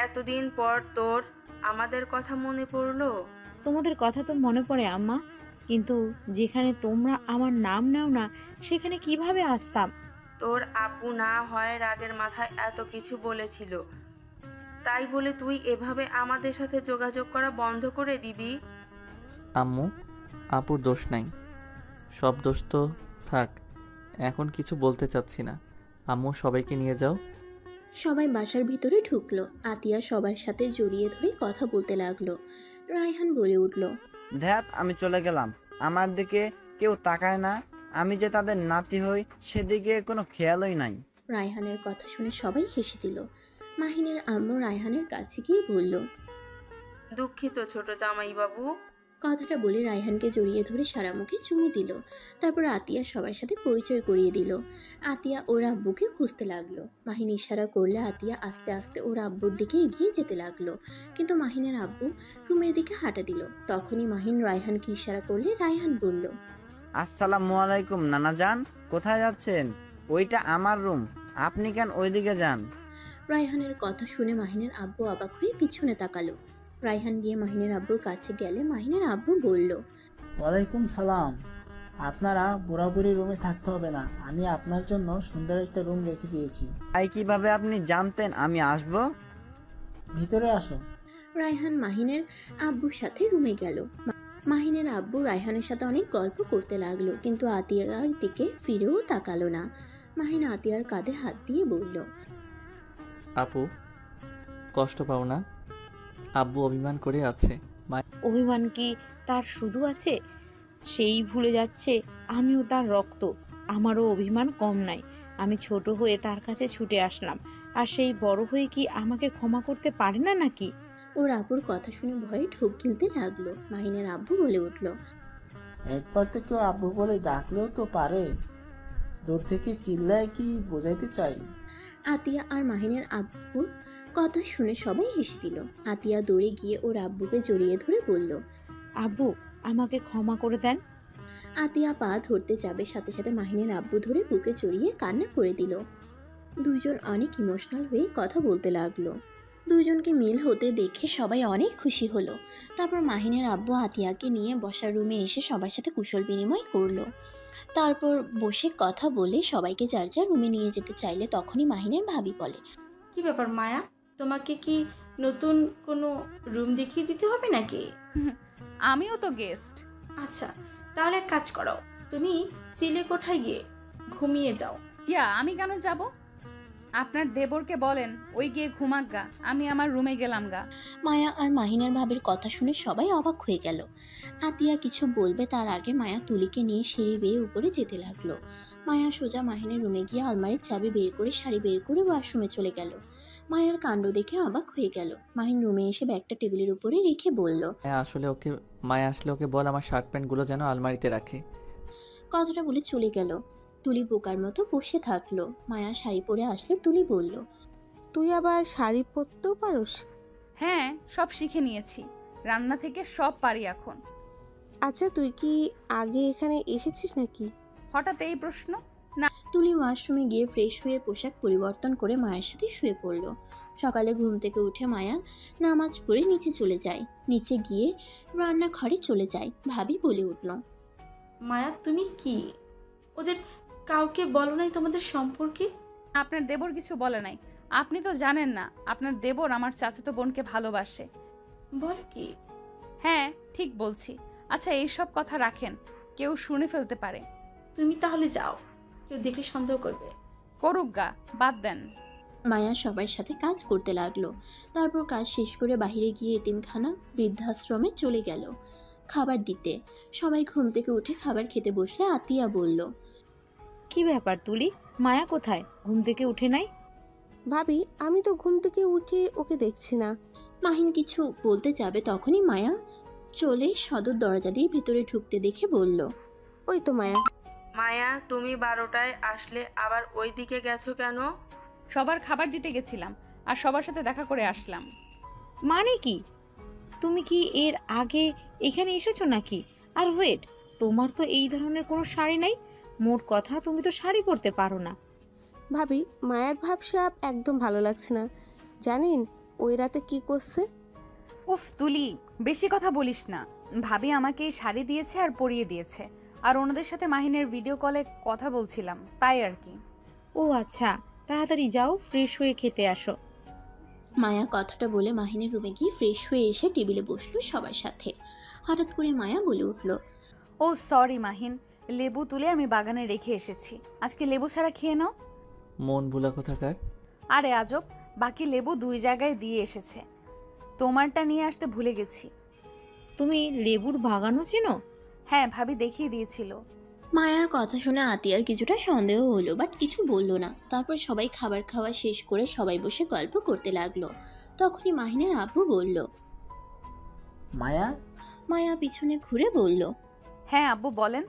এতদিন পর তোর আমাদের কথা মনে পড়লো? তোমাদের কথা তো মনে পড়ে আম্মা, কিন্তু যেখানে তোমরা আমার নাম নাও না সেখানে কিভাবে আসতাম? তোর আব্বু না হয় রাগের মাথায় এত কিছু বলেছিল, তাই বলে তুই এভাবে আমাদের সাথে যোগাযোগ করা বন্ধ করে দিবি? আম্মু, আপুর দোষ নাই, সব দোষ তো থাক, এখন কিছু বলতে চাচ্ছি না। আম্মু সবাইকে নিয়ে যাও। সবাই বাসার ভিতরে ঢুকলো। আতিয়া সবার সাথে জড়িয়ে ধরে কথা বলতে লাগলো। রায়হান বলে উঠল, ধ্যাত, আমি চলে গেলাম, আমার দিকে কেউ তাকায় না। আমি যে তাদের নাতি হই সেদিকে কোনো খেয়ালই নাই। রায়হানের কথা শুনে সবাই হেসে দিল। মাহিনের আম্মু রায়হানের কাছে গিয়ে বলল, দুঃখিত ছোট জামাই বাবু। কথাটা বলে রায়হানকে জড়িয়ে ধরে সারা মুখে চুমু দিল। তারপর আতিয়া সবার সাথে পরিচয় করিয়ে দিল। আতিয়া ওর আব্বুকে খুঁজতে লাগলো। মাহিন ইশারা করলে আতিয়া আস্তে আস্তে ওর আব্বুর দিকে এগিয়ে যেতে লাগলো, কিন্তু মাহিনের আব্বু রুমের দিকে হাঁটা দিল। তখনই মাহিন রায়হানকে ইশারা করলে রায়হান বলল, আসসালামু আলাইকুম নানা যান, কোথায় যাচ্ছেন? ওইটা আমার রুম, আপনি কেন ওইদিকে যান? রায়হানের কথা শুনে মাহিনের আব্বু অবাক হয়ে পিছনে তাকালো। রায়হান গিয়ে মাহিনের আব্বুর কাছে গেলে মাহিনের আব্বু বলল, ওয়ালাইকুম সালাম। আপনারা বুড়াবুড়ি রুমে থাকতে হবে না, আমি আপনার জন্য সুন্দর একটা রুম রেখে দিয়েছি। তাই কিভাবে আপনি জানতেন আমি আসবো? ভিতরে আসো। রায়হান মাহিনের আব্বুর সাথে রুমে গেল। মাহিনের আব্বু রায়হানের সাথে অনেক গল্প করতে লাগলো, কিন্তু আতিয়ার দিকে ফিরেও তাকালো না। মাহিন আতিয়ার কাঁধে হাত দিয়ে বলল, আপু কষ্ট পাও না, আব্বু অভিমান করে আছে। অভিমান কি তার শুধু আছে? সেই ভুলে যাচ্ছে আমিও তার রক্ত, আমারও অভিমান কম নাই। আমি ছোট হয়ে তার কাছে ছুটে আসলাম, আর সেই বড় হয়ে কি আমাকে ক্ষমা করতে পারে না নাকি? ওর আব্বুর কথা শুনে ভয়ে ঢোক গিলতে লাগলো। মাহিনের আব্বু বলে উঠল, একবার তো কেউ আব্বু বলে ডাকলেও তো পারে, দূর থেকে চিল্লায় কি বোঝাইতে চাই? আতিয়া আর মাহিনের আব্বুর কথা শুনে সবাই হেসে দিল। আতিয়া দৌড়ে গিয়ে ওর আব্বুকে জড়িয়ে ধরে বলল, আব্বু আমাকে ক্ষমা করে দেন। আতিয়া পা ধরতে যাবে, সাথে সাথে মাহিনের আব্বু ধরে বুকে জড়িয়ে কান্না করে দিল। দুইজন অনেক ইমোশনাল হয়ে কথা বলতে লাগলো। দুজনকে মিল হতে দেখে সবাই অনেক খুশি হলো। তারপর মাহিনের আব্বু আতিয়াকে নিয়ে বসার রুমে এসে সবার সাথে কুশল বিনিময় করলো। তারপর বসে কথা বলে সবাইকে যার যার রুমে নিয়ে যেতে চাইলে তখনই মাহিনের ভাবি বলে, কি ব্যাপার মায়া, তোমাকে কি নতুন কোনো রুম দেখিয়ে দিতে হবে নাকি? আমিও তো গেস্ট। আচ্ছা, তাহলে এক কাজ করো, তুমি চিলে কোঠায় গিয়ে ঘুমিয়ে যাও। আমি কেন যাব? আপনার দেবরকে বলেন ওই গিয়ে ঘুমাক গা, আমি আমার রুমে গেলাম গা। মায়া আর মাহিনের ভাবির কথা শুনে সবাই অবাক হয়ে গেল। আতিয়া কিছু বলবে তার আগে মায়া তুলিকে নিয়ে সিঁড়ি বেয়ে উপরে যেতে লাগলো। মায়া সোজা মাহিনের রুমে গিয়ে আলমারির চাবি বের করে শাড়ি বের করে ওয়াশরুমে চলে গেল। মায়ার কাণ্ড দেখে অবাক হয়ে গেল। মাহিন রুমে এসে ব্যাগটা টেবিলের উপরে রেখে বলল, মায়া আসলে ওকে বল আমার শার্ট প্যান্টগুলো যেন আলমারিতে রাখে। কথাটা বলে চলে গেল। তুলি বোকার মতো বসে থাকলো। মায়া শাড়ি পরে আসলে তুলি বলল, তুই আবার শাড়ি পরতেও পারোস? হ্যাঁ, সব শিখে নিয়েছি, রান্না থেকে সব পারি এখন। আচ্ছা, তুই কি আগে এখানে এসেছিস নাকি? হঠাৎ এই প্রশ্ন? তুলি ওয়াশরুমে গিয়ে ফ্রেশ হয়ে পোশাক পরিবর্তন করে মায়ের সাথে শুয়ে পড়ল। সকালে ঘুম থেকে উঠে মায়া নামাজ পড়ে নিচে চলে যায়। নিচে গিয়ে রান্নাঘরে চলে যায়। ভাবি বলে উঠল, মায়া তুমি কি ওদের কাউকে বলো নাই তোমাদের সম্পর্কে? আপনার দেবর কিছু বলে নাই। আপনি তো জানেন না আপনার দেবর আমার চাচাতো বোনকে ভালোবাসে। বল কি? হ্যাঁ, ঠিক বলছি। আচ্ছা, এইসব কথা রাখেন, কেউ শুনে ফেলতে পারে। তুমি তাহলে যাও, কেউ দেখলে সন্দেহ করবে। করুক গা, বাদ দেন। মায়া সবার সাথে কাজ করতে লাগলো। তারপর কাজ শেষ করে বাইরে গিয়ে এতিমখানা বৃদ্ধাশ্রমে চলে গেল খাবার দিতে। সবাই ঘুম থেকে উঠে খাবার খেতে বসলে আতিয়া বলল, কি ব্যাপার তুলি, মায়া কোথায়? ঘুম থেকে উঠে নাই? ভাবি, আমি তো ঘুম থেকে উঠে ওকে দেখছি না। মাহিন কিছু বলতে যাবে তখনই মায়া চলে সদর দরজা দিয়ে ভেতরে ঢুকতে দেখে বলল, ওই তো মায়া। মায়া, তুমি 12টায় আসলে আবার ওই দিকে গেছো কেন? সবার খাবার দিতে গেছিলাম আর সবার সাথে দেখা করে আসলাম। মানে কি? তুমি কি এর আগে এখানে এসেছো নাকি? আর ওয়েট, তোমার তো এই ধরনের কোনো শাড়ি নাই। মোট কথা, তুমি তো শাড়ি পরতে পারো না। ভাবি, মায়ের ভাবসাব একদম ভালো লাগছে না। জানেন ওই রাতে কি করছে? উফ তুলি, বেশি কথা বলিস না। ভাবি আমাকে এই শাড়ি দিয়েছে আর পরিয়ে দিয়েছে, আর ওনাদের সাথে মাহিনের ভিডিও কলে কথা বলছিলাম, তাই আর কি। ও আচ্ছা, তাড়াতাড়ি যাও, ফ্রেশ হয়ে খেতে আসো। মায়া কথাটা বলে মাহিনের রুমে গিয়ে ফ্রেশ হয়ে এসে টেবিলে বসলো সবার সাথে। হঠাৎ করে মায়া বলে উঠল, ও সরি মাহিন, লেবু তুলে আমি বাগানে রেখে এসেছি, আজকে লেবু ছাড়া খেয়ে নাও। মন ভুলা কোথাকার। আরে আজব, বাকি লেবু 2 জায়গায় দিয়ে এসেছে, তোমারটা নিয়ে আসতে ভুলে গেছি। তুমি লেবুর বাগানও চেনো? হ্যাঁ, ভাবি দেখিয়ে দিয়েছিল। মায়ার কথা শুনে আতিয়ার কিছুটা সন্দেহ হলো, বাট কিছু বলল না। তারপর সবাই খাবার খাওয়া শেষ করে সবাই বসে গল্প করতে লাগলো। তখনই মাহিনের আব্বু বলল, মায়া, মায়া পিছনে ঘুরে বলল। হ্যাঁ আব্বু বলেন।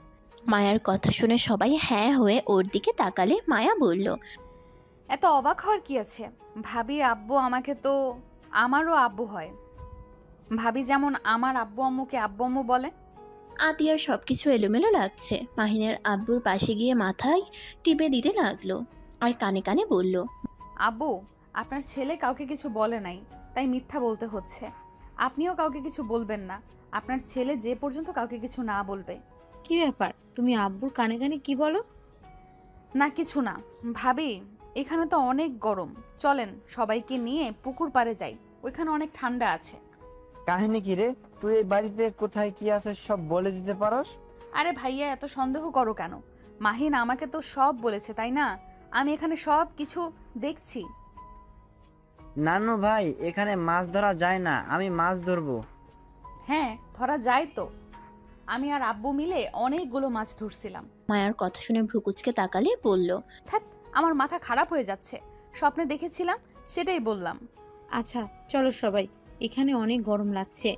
মায়ার কথা শুনে সবাই হ্যাঁ হয়ে ওর দিকে তাকালে মায়া বলল, এত অবাক হওয়ার কি আছে? ভাবি আব্বু আমাকে তো আমারও আব্বু হয়। ভাবি যেমন আমার আব্বু আম্মুকে আব্বু আম্মু বলে। আতিয়ার সবকিছু এলোমেলো লাগছে। মাহিনের আব্বুর পাশে গিয়ে মাথায় টিপে দিতে লাগলো আর কানে কানে বলল, আব্বু আপনার ছেলে কাউকে কিছু বলে নাই, তাই মিথ্যা বলতে হচ্ছে। আপনিও কাউকে কিছু বলবেন না, আপনার ছেলে যে পর্যন্ত কাউকে কিছু না বলবে। কি ব্যাপার, তুমি আব্বুর কানে কানে কি বলো? না কিছু না ভাবি, এখানে তো অনেক গরম, চলেন সবাইকে নিয়ে পুকুর পাড়ে যাই, ওইখানে অনেক ঠান্ডা আছে। কাহিনী কি রে? তুই এই বাড়িতে কোথায় কি আছে সব বলে দিতে পারস? আরে ভাইয়া এত সন্দেহ করো কেন? মাহিন আমাকে তো সব বলেছে, তাই না? আমি এখানে সব কিছু দেখছি। নানু ভাই, এখানে মাছ ধরা যায় না, আমি মাছ ধরবো। হ্যাঁ ধরা যায় তো, আমি আর আব্বু মিলে অনেকগুলো মাছ ধরছিলাম। মায়ার কথা শুনে ভ্রুকুচকে তাকালে বলল, ধ্যাৎ, আমার মাথা খারাপ হয়ে যাচ্ছে, স্বপ্নে দেখেছিলাম সেটাই বললাম। আচ্ছা চলো সবাই, এখানে অনেক গরম লাগছে।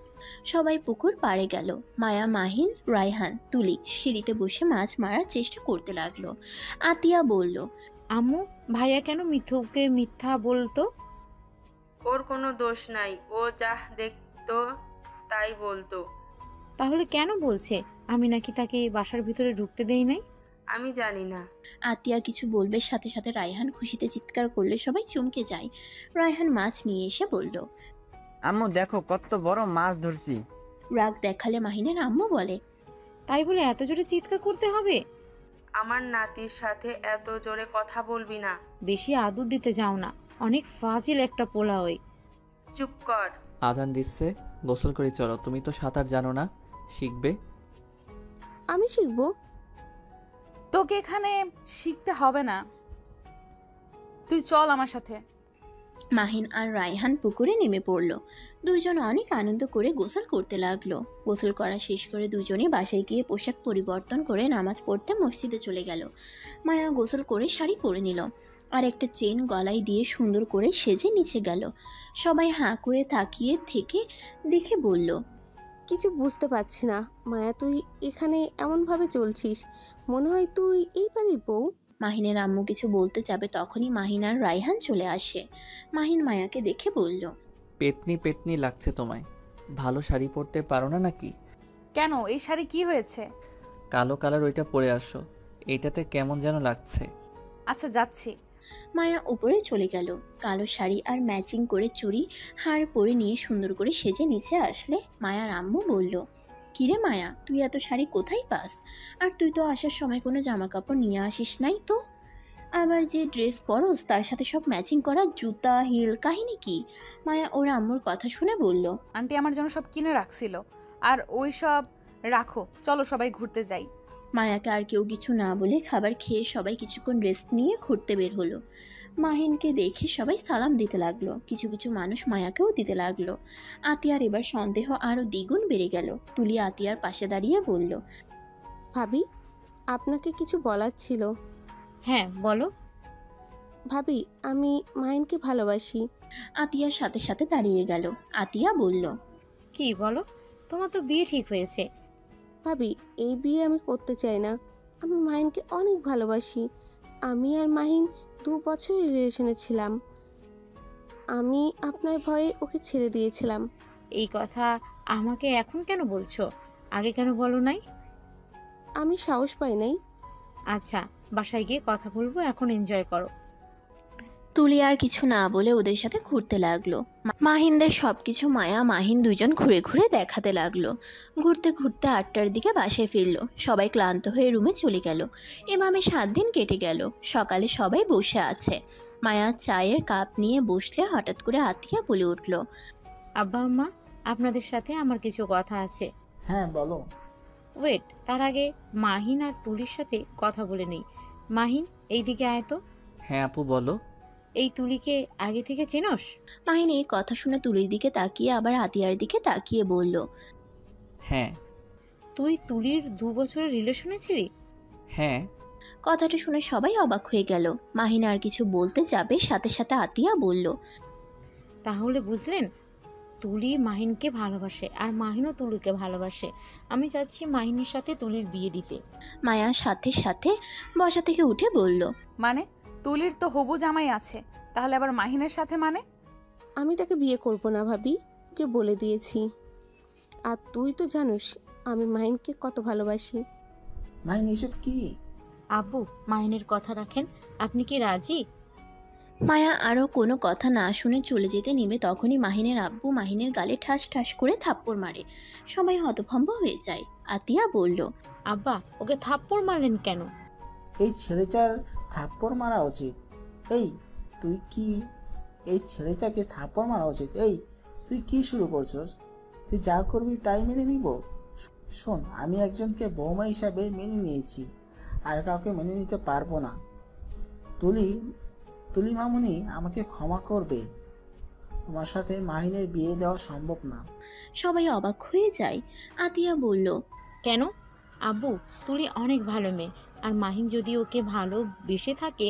সবাই পুকুর পাড়ে গেল। মায়া, মাহিন, রায়হান, তুলি সিঁড়িতে বসে মাছ মারার চেষ্টা করতে লাগলো। আতিয়া বলল, আম্মু, ভাইয়া কেন মিথ্যুকে মিথ্যা বলতো? ওর কোনো দোষ নাই, ও যা দেখতো তাই বলতো। তাহলে কেন বলছে আমি নাকি তাকে বাসার ভিতরে ঢুকতে দেই নাই? আমি জানি না। আতিয়া কিছু বলবে, সাথে সাথে রায়হান খুশিতে চিৎকার করলে সবাই চমকে যায়। রায়হান মাছ নিয়ে এসে বলল। আম্মু দেখো কত বড় মাছ ধরছি। রাগ দেখালে মাহিনের আম্মু বলে, তাই বলে এত জোরে চিৎকার করতে হবে? আমার নাতির সাথে এত জোরে কথা বলবি না। বেশি আদর দিতে যাও না, অনেক ফাজিল একটা পোলা ওই। চুপ কর। আজান দিচ্ছে, গোসল করে চলো। তুমি তো সাঁতার জানো না, শিখবে। আমি শিখবো? তোকে এখানে শিখতে হবে না, তুই চল আমার সাথে। মাহিন আর রায়হান পুকুরে নেমে পড়ল। দুইজন অনেক আনন্দ করে গোসল করতে লাগলো। গোসল করা শেষ করে দুজনে বাসায় গিয়ে পোশাক পরিবর্তন করে নামাজ পড়তে মসজিদে চলে গেল। মায়া গোসল করে শাড়ি পরে নিল আর একটা চেন গলায় দিয়ে সুন্দর করে সেজে নিচে গেল। সবাই হাঁ করে তাকিয়ে থেকে দেখে বলল, কিছু বুঝতে পারছি না মায়া, তুই এখানে এমনভাবে চলছিস, মনে হয় তুই এই বাড়ির বউ। মাহিনের আম্মু কিছু বলতে যাবে, তখনই মাহিন আর রায়হান চলে আসে। মাহিন মায়াকে দেখে বলল, পেতনি পেতনি লাগছে তোমায়। ভালো শাড়ি পরতে পারো না নাকি? কেন, এই শাড়ি কি হয়েছে? কালো কালার ওইটা পরে আসো, এইটাতে কেমন যেন লাগছে। আচ্ছা যাচ্ছি। মায়া উপরে চলে গেল। কালো শাড়ি আর ম্যাচিং করে চুড়ি হার পরে নিয়ে সুন্দর করে সেজে নিচে আসলে মায়ার আম্মু বলল, কিরে মায়া, তুই এত শাড়ি কোথায় পাস? আর তুই তো আসার সময় কোনো জামা কাপড় নিয়ে আসিস নাই তো। আবার যে ড্রেস পরস তার সাথে সব ম্যাচিং করা জুতা, হিল, কাহিনী কি? মায়া ওর আম্মুর কথা শুনে বলল, আন্টি আমার জন্য সব কিনে রাখছিল, আর ওই সব রাখো, চলো সবাই ঘুরতে যাই। মায়াকে আর কেউ কিছু না বলে খাবার খেয়ে সবাই কিছুক্ষণ রেস্ট নিয়ে ঘুরতে বের হলো। মাহিনকে দেখে সবাই সালাম দিতে লাগলো, কিছু কিছু মানুষ মায়াকেও দিতে লাগলো। আতিয়ার এবার সন্দেহ আরও দ্বিগুণ বেড়ে গেল। তুলি আতিয়ার পাশে দাঁড়িয়ে বলল, ভাবি, আপনাকে কিছু বলার ছিল। হ্যাঁ বলো। ভাবি, আমি মাহিনকে ভালোবাসি। আতিয়ার সাথে সাথে দাঁড়িয়ে গেল। আতিয়া বলল, কি বলো? তোমার তো বিয়ে ঠিক হয়েছে। ভাবি, এই বিয়ে আমি করতে চাই না। আমি মাহিনকে অনেক ভালোবাসি। আমি আর মাহিন 2 বছরের রিলেশনে ছিলাম। আমি আপনার ভয়ে ওকে ছেড়ে দিয়েছিলাম। এই কথা আমাকে এখন কেন বলছো? আগে কেন বলো নাই? আমি সাহস পাই নাই। আচ্ছা, বাসায় গিয়ে কথা বলবো, এখন এনজয় করো। তুলি আর কিছু না বলে ওদের সাথে ঘুরতে লাগলো। মাহিনদের সবকিছু মায়া মাহিন দুজন ঘুরে ঘুরে দেখাতে লাগলো। ঘুরতে ঘুরতে 8টার দিকে বাসায় ফিরলো। সবাই ক্লান্ত হয়ে রুমে চলে গেল। এভাবে 7 দিন কেটে গেল। সকালে সবাই বসে আছে। মায়া চায়ের কাপ নিয়ে বসলে হঠাৎ করে আতিয়া বলে উঠল, আব্বা আম্মা, আপনাদের সাথে আমার কিছু কথা আছে। হ্যাঁ বলো। ওয়েট, তার আগে মাহিন আর তুলির সাথে কথা বলে নেই। মাহিন, এইদিকে আয় তো। হ্যাঁ আপু বলো। এই তুলিকে আগে থেকে চেনস? মাহিন এই কথা শুনে তুলির দিকে তাকিয়ে আবার আতিয়ার দিকে তাকিয়ে বলল, হ্যাঁ। তুই তুলির 2 বছরের রিলেশনে ছিলি? হ্যাঁ। কথাটা শুনে সবাই অবাক হয়ে গেল। মাহিন আর কিছু বলতে যাবে, সাথে সাথে আতিয়া বলল, তাহলে বুঝলেন, তুলি মাহিনকে ভালোবাসে আর মাহিনও তুলিকে ভালোবাসে। আমি চাচ্ছি মাহিনের সাথে তুলির বিয়ে দিতে। মায়া সাথে সাথে বসা থেকে উঠে বলল, মানে তুলির তো হবু জামাই আছে, তাহলে আবার মাহিনের সাথে মানে? আমি তাকে বিয়ে করব না ভাবি, ওকে বলে দিয়েছি। আর তুই তো জানিস আমি মাহিনকে কত ভালোবাসি। মাহিন এসব কি? আব্বু, মাহিনের কথা রাখেন, আপনি কি রাজি? মায়া আরও কোনো কথা না শুনে চলে যেতে নিবে তখনই মাহিনের আব্বু মাহিনের গালে ঠাস ঠাস করে থাপ্পড় মারে। সবাই হতভম্ব হয়ে যায়। আতিয়া বলল, আব্বা, ওকে থাপ্পড় মারলেন কেন? এই ছেলেটার থাপ্পড় মারা উচিত। এই তুই কি এই ছেলেটাকে থাপ্পড় মারা উচিত। এই তুই কি শুরু করছস? তুই যা করবি তাই মেনে নিব? শোন, আমি একজনকে বৌমা হিসাবে মেনে নিয়েছি, আর কাউকে মেনে নিতে পারবো না। তুলি মামুনি আমাকে ক্ষমা করবে। তোমার সাথে মাহিনের বিয়ে দেওয়া সম্ভব না। সবাই অবাক হয়ে যায়। আতিয়া বলল, কেন আব্বু? তুলি অনেক ভালো মেয়ে, আর মাহিন যদি ওকে ভালোবেসে থাকে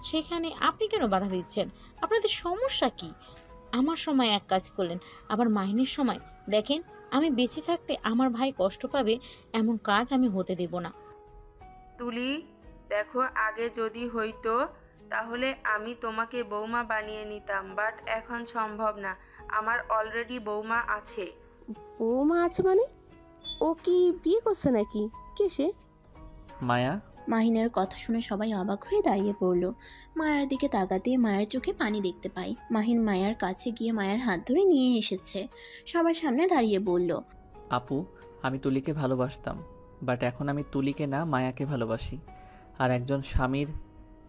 সেখানে আপনি কেন বাধা দিচ্ছেন? আপনাদের সমস্যা কি? আমার সময় এক কাজ করলেন, আবার মাহিনের সময়। দেখেন, আমি বেঁচে থাকতে আমার ভাই কষ্ট পাবে এমন কাজ আমি হতে দেব না। তুলি, দেখো, আগে যদি হইতো তাহলে আমি তোমাকে বৌমা বানিয়ে নিতাম, বাট এখন সম্ভব না। আমার অলরেডি বৌমা আছে। বৌমা আছে মানে? ও কি বিয়ে করছে নাকি? কে সে? মায়া। মাহিনের কথা শুনে সবাই অবাক হয়ে দাঁড়িয়ে পড়ল। মায়ার দিকে তাকাতে মায়ের চোখে পানি দেখতে পাই। মাহিন মায়ার কাছে গিয়ে মায়ের হাত ধরে নিয়ে এসেছে। সবার সামনে দাঁড়িয়ে বলল, আপু, আমি তুলিকে ভালোবাসতাম, বাট এখন আমি তুলিকে না মায়াকে ভালোবাসি। আর একজন স্বামীর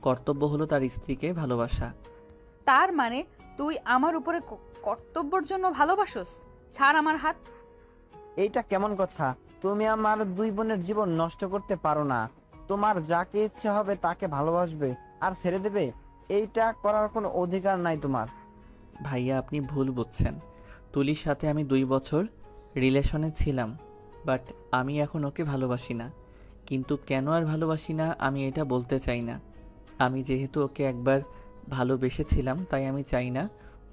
কর্তব্য হলো তার স্ত্রীকে ভালোবাসা। তার মানে তুই আমার উপরে কর্তব্যের জন্য ভালোবাসোস? ছাড় আমার হাত। এইটা কেমন কথা? তুমি আমার দুই বোনের জীবন নষ্ট করতে পারো না। তোমার যাকে ইচ্ছে হবে তাকে ভালোবাসবে আর ছেড়ে দেবে, এইটা করার কোনো অধিকার নাই তোমার। ভাইয়া, আপনি ভুল বুঝছেন। তুলির সাথে আমি 2 বছর রিলেশনে ছিলাম, বাট আমি এখন ওকে ভালোবাসি না। কিন্তু কেন আর ভালোবাসি না আমি এটা বলতে চাই না। আমি যেহেতু ওকে একবার ভালোবেসেছিলাম, তাই আমি চাই না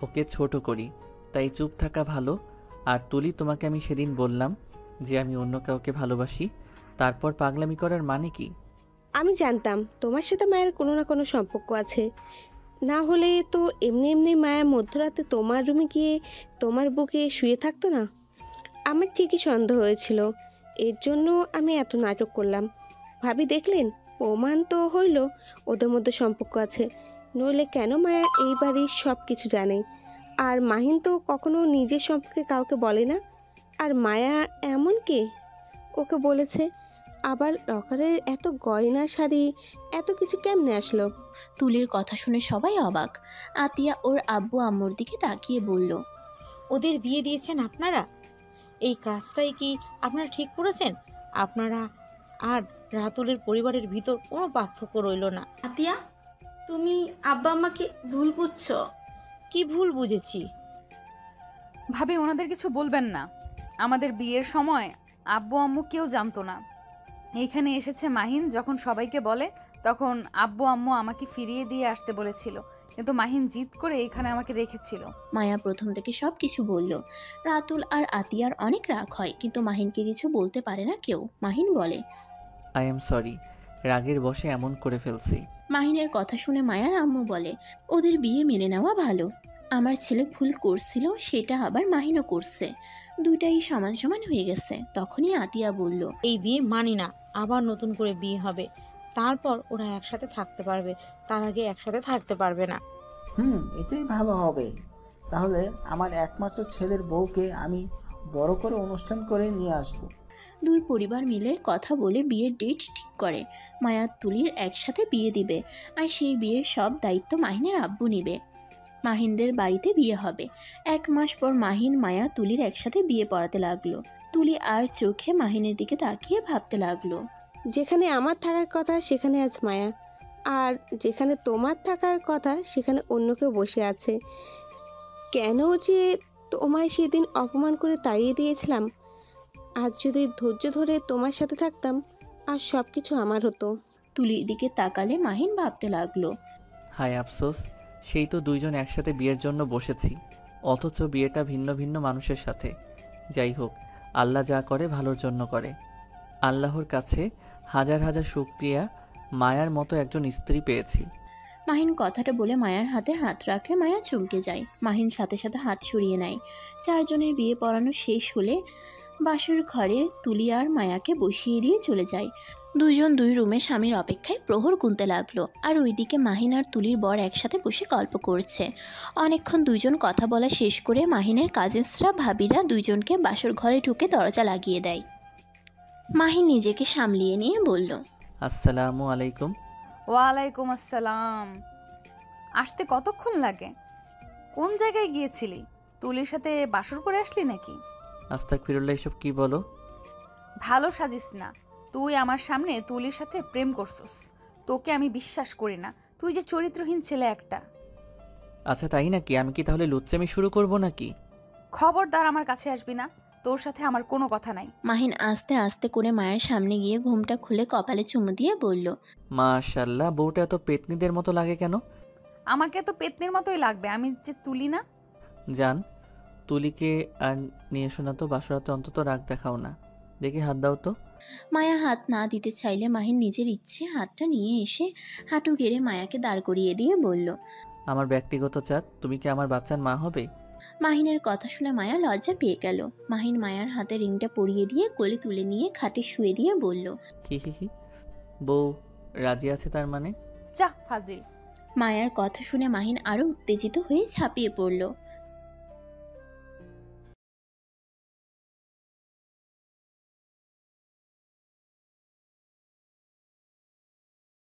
ওকে ছোট করি, তাই চুপ থাকা ভালো। আর তুলি, তোমাকে আমি সেদিন বললাম যে আমি অন্য কাউকে ভালোবাসি, তারপর পাগলামি করার মানে কি? আমি জানতাম তোমার সাথে মায়ের কোনো না কোনো সম্পর্ক আছে, না হলে তো এমনি এমনি মায়া মধ্যরাতে তোমার রুমে গিয়ে তোমার বুকে শুয়ে থাকতো না। আমার ঠিকই সন্দেহ হয়েছিল, এর জন্য আমি এত নাটক করলাম। ভাবি দেখলেন, প্রমাণ তো হইল ওদের মধ্যে সম্পর্ক আছে। নইলে কেন মায়া এই বাড়ির সব কিছু জানে? আর মাহিন তো কখনো নিজের সম্পর্কে কাউকে বলে না। আর মায়া এমন কে ওকে বলেছে? আবার লকারের এত গয়না শাড়ি এত কিছু কেমনে আসলো? তুলির কথা শুনে সবাই অবাক। আতিয়া ওর আব্বু আম্মুর দিকে তাকিয়ে বলল, ওদের বিয়ে দিয়েছেন আপনারা? এই কাজটাই কি আপনারা ঠিক করেছেন? আপনারা আর রাতুলের পরিবারের ভিতর কোনো পার্থক্য রইল না। আতিয়া, তুমি আব্বা আম্মাকে ভুল বুঝছো। কি ভুল বুঝেছি? ভাবি, ওনাদের কিছু বলবেন না। আমাদের বিয়ের সময় আব্বু আম্মু কেউ জানতো না। এইখানে এসেছে মাহিন, যখন সবাইকে বলে তখন আব্বু আম্মু আমাকে ফিরিয়ে দিয়ে আসতে বলেছিল, কিন্তু মাহিন জিদ করে এখানে আমাকে রেখেছিল। মায়া প্রথম থেকে সব কিছু বলল। রাতুল আর আতিয়ার অনেক রাগ হয়, কিন্তু মাহিনকে কিছু বলতে পারে না কেউ। মাহিন বলে, আই এম সরি, রাগের বশে এমন করে ফেলছি। মাহিনের কথা শুনে মায়ার আম্মু বলে, ওদের বিয়ে মেনে নেওয়া ভালো। আমার ছেলে ভুল করছিল, সেটা আবার মাহিনও করছে, দুইটাই সমান সমান হয়ে গেছে। তখনই আতিয়া বলল, এই বিয়ে মানি না, আবার নতুন করে বিয়ে হবে, তারপর ওরা একসাথে থাকতে পারবে, তার আগে একসাথে থাকতে পারবে না। এটাই ভালো হবে। তাহলে আমার একমাত্র ছেলের বউকে আমি বড় করে অনুষ্ঠান করে নিয়ে আসব। দুই পরিবার মিলে কথা বলে বিয়ের ডেট ঠিক করে। মায়া তুলির একসাথে বিয়ে দিবে, আর সেই বিয়ের সব দায়িত্ব মাহিনের আব্বু নিবে। মাহিনদের বাড়িতে বিয়ে হবে। 1 মাস পর মাহিন মায়া তুলির একসাথে বিয়ে পড়াতে লাগলো। তুলি আর চোখে মাহিনের দিকে তাকিয়ে ভাবতে লাগলো, যেখানে আমার থাকার কথা সেখানে আজ মায়া, আর যেখানে তোমার থাকার কথা সেখানে অন্য কেউ বসে আছে। কেন যে তোমায় সেদিন অপমান করে তাড়িয়ে দিয়েছিলাম। আজ যদি ধৈর্য ধরে তোমার সাথে থাকতাম, আর সব কিছু আমার হতো। তুলির দিকে তাকালে মাহিন ভাবতে লাগলো, হায় আফসোস, সেই তো দুইজন একসাথে বিয়ের জন্য বসেছি, অথচ বিয়েটা ভিন্ন ভিন্ন মানুষের সাথে। যাই হোক, আল্লাহ যা করে ভালোর জন্য করে। আল্লাহর কাছে হাজার হাজার শুকরিয়া, মায়ার মতো একজন স্ত্রী পেয়েছি। মাহিন কথাটা বলে মায়ার হাতে হাত রাখলে মায়া চমকে যায়। মাহিন সাথে সাথে হাত সরিয়ে নেয়। চারজনের বিয়ে পড়ানো শেষ হলে বাসর ঘরে তুলি আর মায়াকে বসিয়ে দিয়ে চলে যায়। দুইজন দুই রুমে স্বামীর অপেক্ষায় প্রহর গুনতে লাগলো। আর ওইদিকে মাহিন আর তুলির বর একসাথে বসে গল্প করছে। অনেকক্ষণ দুইজন কথা বলা শেষ করে মাহিনের কাজিনসরা ভাবিরা দুইজনকে বাসর ঘরে ঢুকে দরজা লাগিয়ে দেয়। মাহিন নিজেকে সামলিয়ে নিয়ে বলল, আসসালামু আলাইকুম। ওয়ালাইকুম আসসালাম। আসতে কতক্ষণ লাগে? কোন জায়গায় গিয়েছিলি? তুলির সাথে বাসর করে আসলি নাকি? আস্তাগফিরুল্লাহ, এসব কি বলো? ভালো সাজিস না। তুই আমার সামনে তুলির সাথে প্রেম করছস। তোকে আমি বিশ্বাস করি না। তুই যে চরিত্রহীন ছেলে একটা। আচ্ছা তাই নাকি? আমি কি তাহলে লুচ্চামি শুরু করব নাকি? খবরদার আমার কাছে আসবি না। তোর সাথে আমার কোনো কথা নাই। মাহিন আস্তে আস্তে করে মায়ের সামনে গিয়ে ঘুমটা খুলে কপালে চুমু দিয়ে বলল, মাশাআল্লাহ, বউটা এত পেতনিদের মতো লাগে কেন? আমাকে তো পেতনির মতোই লাগবে। আমি যে তুলি না। জান, তুলিকে আর নিয়ে শোনা তো বাসরাতে, অন্তত রাগ দেখাও না। দেখি হাত দাও তো। মায়া হাত না দিতে চাইলে মাহিন নিজের ইচ্ছে হাতটা নিয়ে এসে হাঁটু গেড়ে মায়াকে দাঁড় করিয়ে দিয়ে বলল, আমার ব্যক্তিগত চাঁদ, তুমি কি আমার বাচ্চার মা হবে? মাহিনের কথা শুনে মায়া লজ্জা পেয়ে গেল। মাহিন মায়ার হাতে রিংটা পরিয়ে দিয়ে কোলে তুলে নিয়ে খাটে শুয়ে দিয়ে বলল, হি হি হি, বউ রাজি আছে তার মানে? যা ফাজিল। মায়ার কথা শুনে মাহিন আরো উত্তেজিত হয়ে ঝাঁপিয়ে পড়ল।